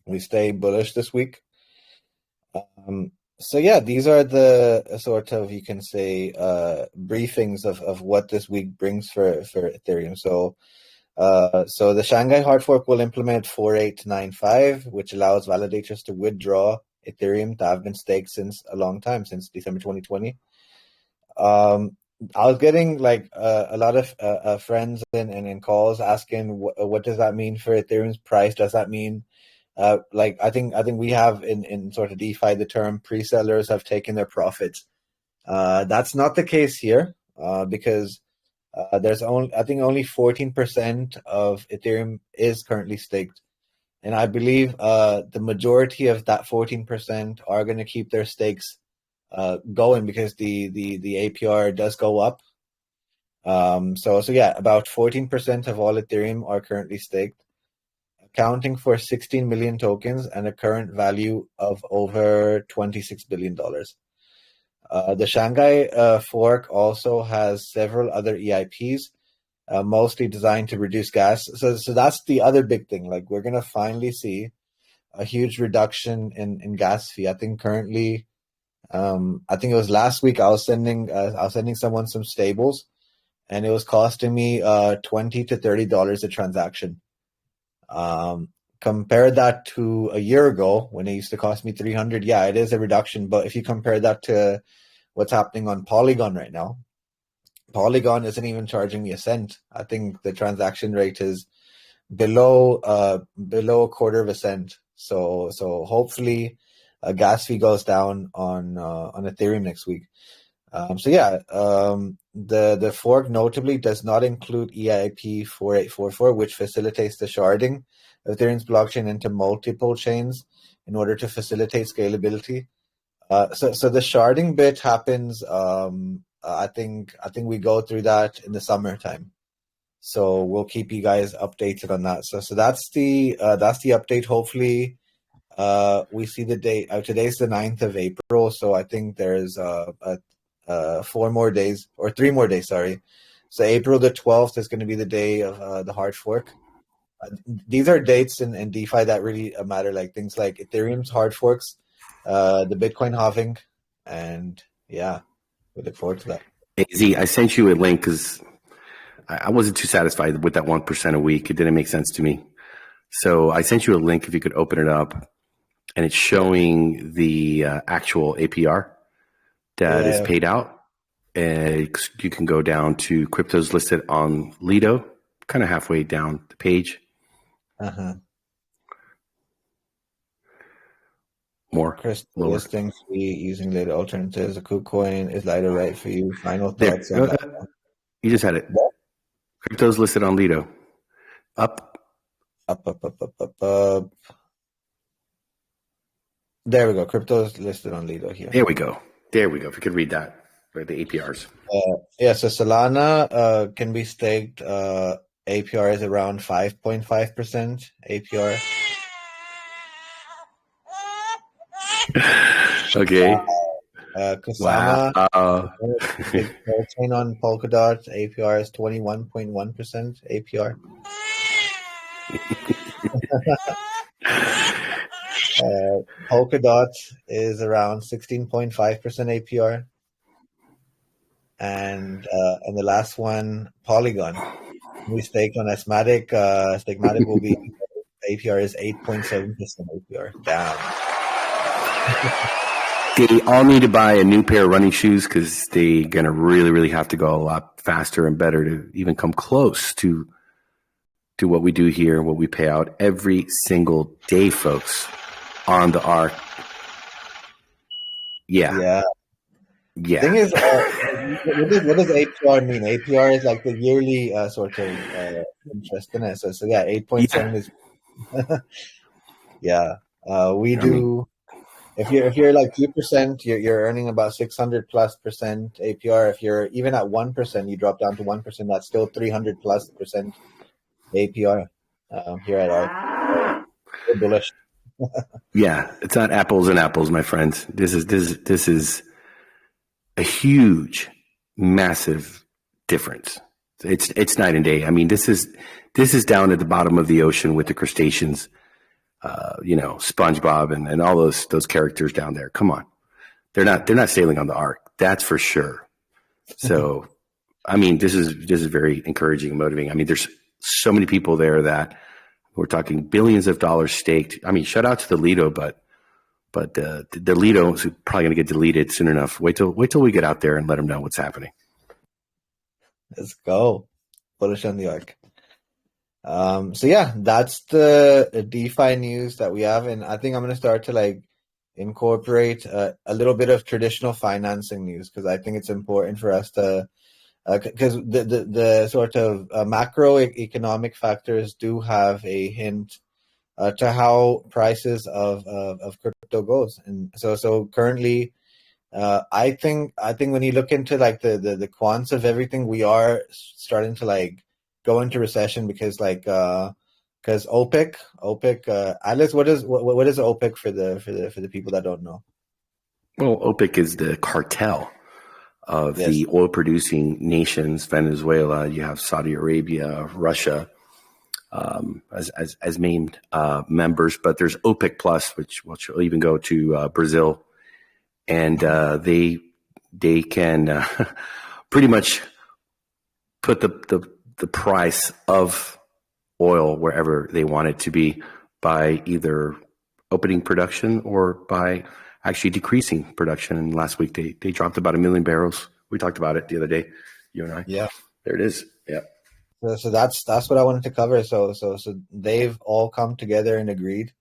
we stay bullish this week. So yeah, these are the sort of, you can say, briefings of what this week brings for Ethereum. So the Shanghai hard fork will implement 4895, which allows validators to withdraw Ethereum that have been staked since a long time, since December 2020. I was getting like a lot of friends and calls asking what does that mean for Ethereum's price? Does that mean like I think we have in sort of DeFi the term pre-sellers have taken their profits. That's not the case here because there's only 14% of Ethereum is currently staked, and I believe the majority of that 14% are going to keep their stakes going because the APR does go up. So yeah, about 14% of all Ethereum are currently staked, accounting for 16 million tokens and a current value of over $26 billion. The Shanghai fork also has several other EIPs, mostly designed to reduce gas. So that's the other big thing. Like, we're going to finally see a huge reduction in gas fee. I think currently, I think it was last week I was sending someone some stables, and it was costing me $20 to $30 a transaction. Compare that to a year ago when it used to cost me $300. Yeah, it is a reduction, but if you compare that to what's happening on Polygon right now, Polygon isn't even charging me a cent. I think the transaction rate is below a quarter of a cent. So hopefully gas fee goes down on Ethereum next week. The fork notably does not include EIP 4844, which facilitates the sharding of Ethereum's blockchain into multiple chains in order to facilitate scalability. So the sharding bit happens. I think we go through that in the summertime. So we'll keep you guys updated on that. So that's the update. Hopefully, we see the date. Today's the 9th of April, so I think there's 3 more days. Sorry. So April the 12th is going to be the day of the hard fork. These are dates in DeFi that really matter, like things like Ethereum's hard forks, the Bitcoin halving, and yeah, we look forward to that. Hey, Z, I sent you a link because I wasn't too satisfied with that 1% a week. It didn't make sense to me. So I sent you a link if you could open it up, and it's showing the actual APR that is paid out. And you can go down to cryptos listed on Lido, kind of halfway down the page. More. Chris, listing fee using Lido alternatives. A KuCoin is Lido right for you? Final thoughts on that? You just had it. What? Cryptos listed on Lido. Up. There we go. Cryptos listed on Lido here. There we go. If you could read that, right, the APRs. So Solana can be staked. APR is around 5.5% APR. Okay. Kusama, chain on Polkadot, APR is 21.1% APR. Polkadot is around 16.5% APR. And the last one, Polygon, we staked on Asmatic. Stakematic will be APR is 8.7% APR. Damn. They all need to buy a new pair of running shoes because they're going to really, really have to go a lot faster and better to even come close to what we do here, what we pay out every single day, folks, on the ARK. Yeah. The thing is, what does APR mean? APR is like the yearly sort of interest in it. So yeah, 8.7 is yeah. We do. If you're like 2%, you're earning about 600+% APR. If you're even at 1%, you drop down to 1%. That's still 300+% APR here at ARK. We're bullish. Yeah, it's not apples and apples, my friends. This is a huge, massive difference. It's night and day. I mean, this is down at the bottom of the ocean with the crustaceans. SpongeBob and all those characters down there. Come on, they're not sailing on the Ark. That's for sure. So, I mean, this is very encouraging and motivating. I mean, there's so many people there that we're talking billions of dollars staked. I mean, shout out to the Lido, but the Lido is probably going to get deleted soon enough. Wait till we get out there and let them know what's happening. Let's go. Bullish on the Ark. So yeah, that's the DeFi news that we have, and I think I'm going to start to incorporate a little bit of traditional financing news because I think it's important for us to, because the sort of macroeconomic factors do have a hint to how prices of crypto goes, and so currently, I think when you look into the quants of everything, we are starting to go into recession because OPEC, Alice, what is OPEC for the people that don't know? Well, OPEC is the cartel of the oil producing nations. Venezuela, you have Saudi Arabia, Russia as main members, but there's OPEC plus, which will even go to Brazil, and they can pretty much put the price of oil wherever they want it to be by either opening production or by actually decreasing production. And last week they dropped about 1 million barrels. We talked about it the other day, you and I. Yeah. There it is. Yeah. So that's what I wanted to cover. So they've all come together and agreed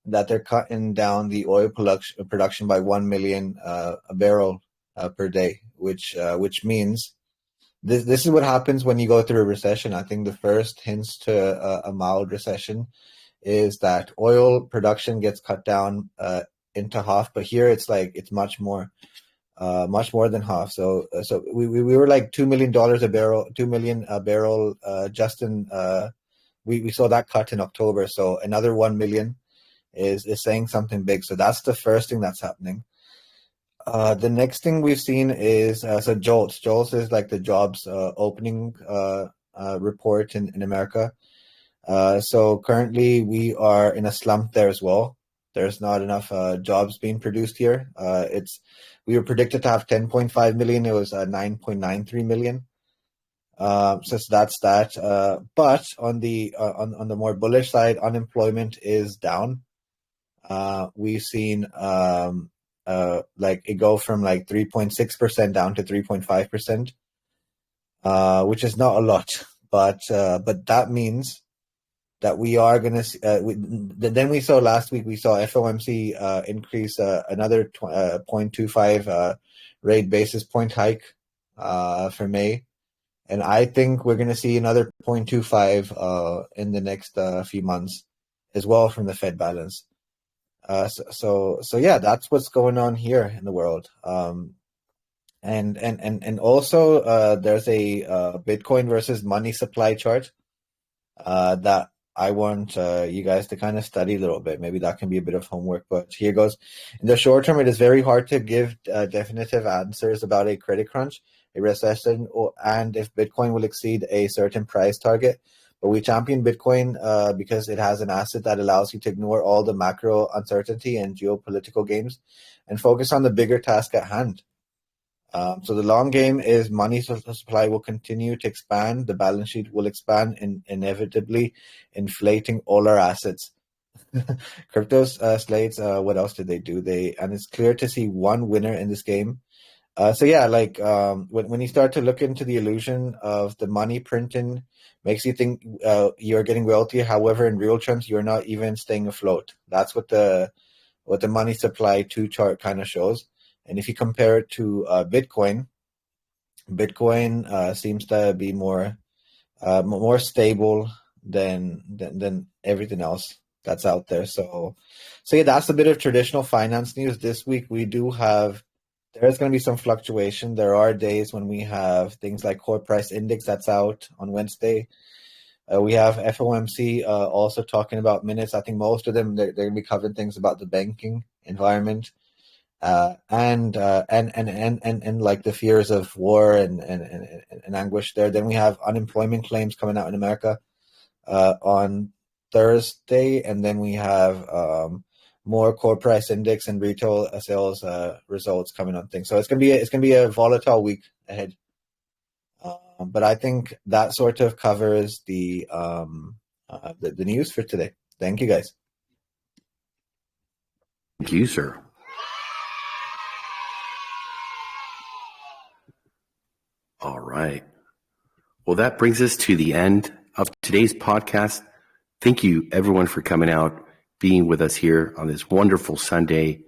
that they're cutting down the oil production by 1 million a barrel per day, which means this is what happens when you go through a recession. I think the first hints to a mild recession is that oil production gets cut down into half, but here it's much more than half. So we were like $2 million a barrel, 2 million a barrel. Justin, we saw that cut in October. So another 1 million is saying something big. So that's the first thing that's happening. The next thing we've seen is JOLTS. JOLTS is like the jobs opening report in America. So currently we are in a slump there as well. There's not enough jobs being produced here. We were predicted to have 10.5 million. It was 9.93 million. So that's that. But on the more bullish side, unemployment is down. We've seen it go from 3.6% down to 3.5%, which is not a lot. But that means that we are going to. Then we saw last week. We saw FOMC increase another 0.25 rate basis point hike for May, and I think we're going to see another 0.25 in the next few months as well from the Fed balance. So yeah, that's what's going on here in the world. And also there's a Bitcoin versus money supply chart that I want you guys to kind of study a little bit. Maybe that can be a bit of homework, but here goes. In the short term, it is very hard to give definitive answers about a credit crunch, a recession, and if Bitcoin will exceed a certain price target. But we champion Bitcoin because it has an asset that allows you to ignore all the macro uncertainty and geopolitical games and focus on the bigger task at hand. So the long game is money supply will continue to expand. The balance sheet will expand, inevitably inflating all our assets. Crypto slates, what else did they do? And it's clear to see one winner in this game. So yeah, when you start to look into the illusion of the money printing, makes you think you're getting wealthy. However, in real terms, you're not even staying afloat. That's what the money supply 2 chart kind of shows. And if you compare it to Bitcoin, Bitcoin seems to be more stable than everything else that's out there. So yeah, that's a bit of traditional finance news this week. We do have, there's going to be some fluctuation. There are days when we have things like core price index that's out on Wednesday. We have FOMC also talking about minutes. I think most of them, they're going to be covering things about the banking environment and like the fears of war and anguish there. Then we have unemployment claims coming out in America on Thursday, and then we have more core price index and retail sales results coming on things. So it's gonna be a volatile week ahead. But I think that sort of covers the news for today. Thank you, guys. Thank you, sir. All right. Well, that brings us to the end of today's podcast. Thank you, everyone, for coming out, being with us here on this wonderful Sunday.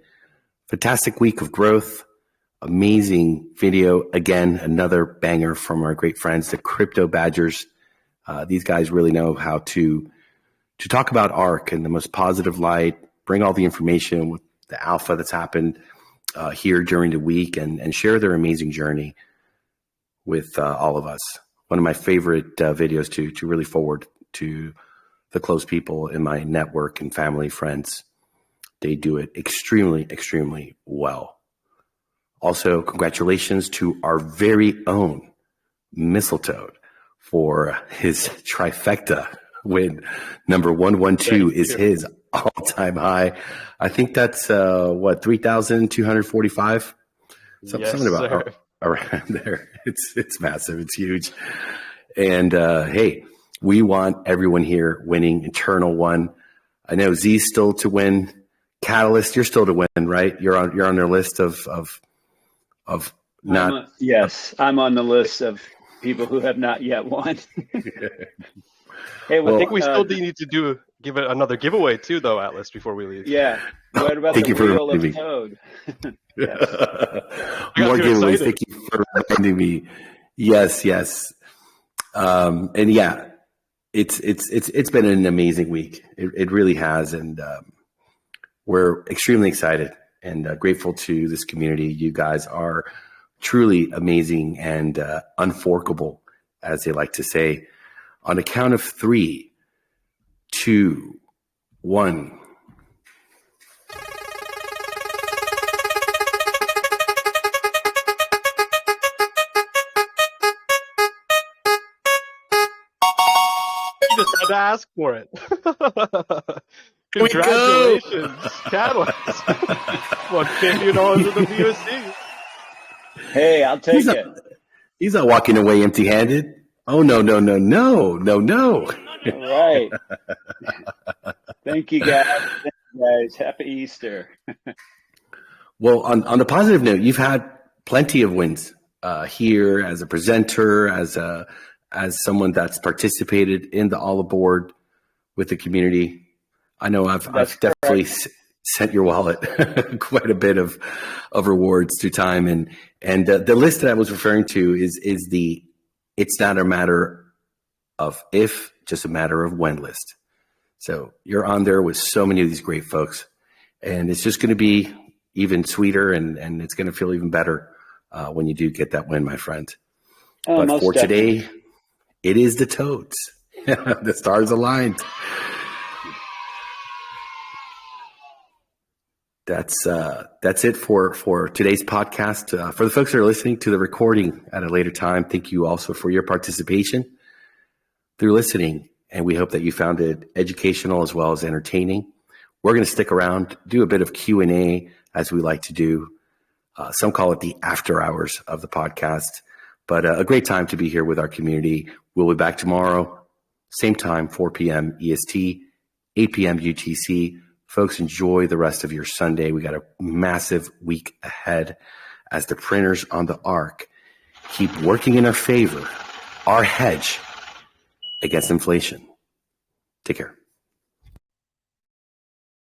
Fantastic week of growth. Amazing video. Again, another banger from our great friends, the Crypto Badgers. These guys really know how to talk about ARK in the most positive light, bring all the information with the alpha that's happened here during the week, and share their amazing journey with all of us. One of my favorite videos to really forward to the close people in my network and family, friends. They do it extremely, extremely well. Also, congratulations to our very own Mistletoe for his trifecta win. Number 112 is his all-time high. I think that's 3,245? Something about around there. It's massive. It's huge. And hey, we want everyone here winning Eternal 1. I know Z's still to win. Catalyst, you're still to win, right? You're on their list of not. Yes, I'm on the list of people who have not yet won. Hey, well, I think we still need to give it another giveaway too, though, Atlas, before we leave. Yeah. What about Thank the you for wheel of reminding me. Toad? More giveaways. Thank you for reminding me. Yes. And yeah, it's been an amazing week. It really has, and we're extremely excited and grateful to this community. You guys are truly amazing and unforkable, as they like to say. On a count of 3, 2, 1. You just had to ask for it. Congratulations, Catalyst. $1 billion of the VOC. Hey, I'll take it. He's not walking away empty-handed. Oh, no. All right. Thank you, guys. Happy Easter. Well, on a positive note, you've had plenty of wins here as a presenter, as someone that's participated in the All Aboard with the community. I know I've definitely sent your wallet quite a bit of rewards through time, and the list that I was referring to is the it's not a matter of if, just a matter of when list. So you're on there with so many of these great folks, and it's just going to be even sweeter, and it's going to feel even better when you do get that win, my friend. But for definitely. today, it is the Toads. The stars aligned. That's it for today's podcast. For the folks that are listening to the recording at a later time, thank you also for your participation through listening, and we hope that you found it educational as well as entertaining. We're going to stick around, do a bit of Q&A as we like to do. Some call it the after hours of the podcast, but a great time to be here with our community. We'll be back tomorrow, same time, 4 p.m. EST, 8 p.m. UTC. Folks, enjoy the rest of your Sunday. We got a massive week ahead as the printers on the ARK keep working in our favor, our hedge against inflation. Take care.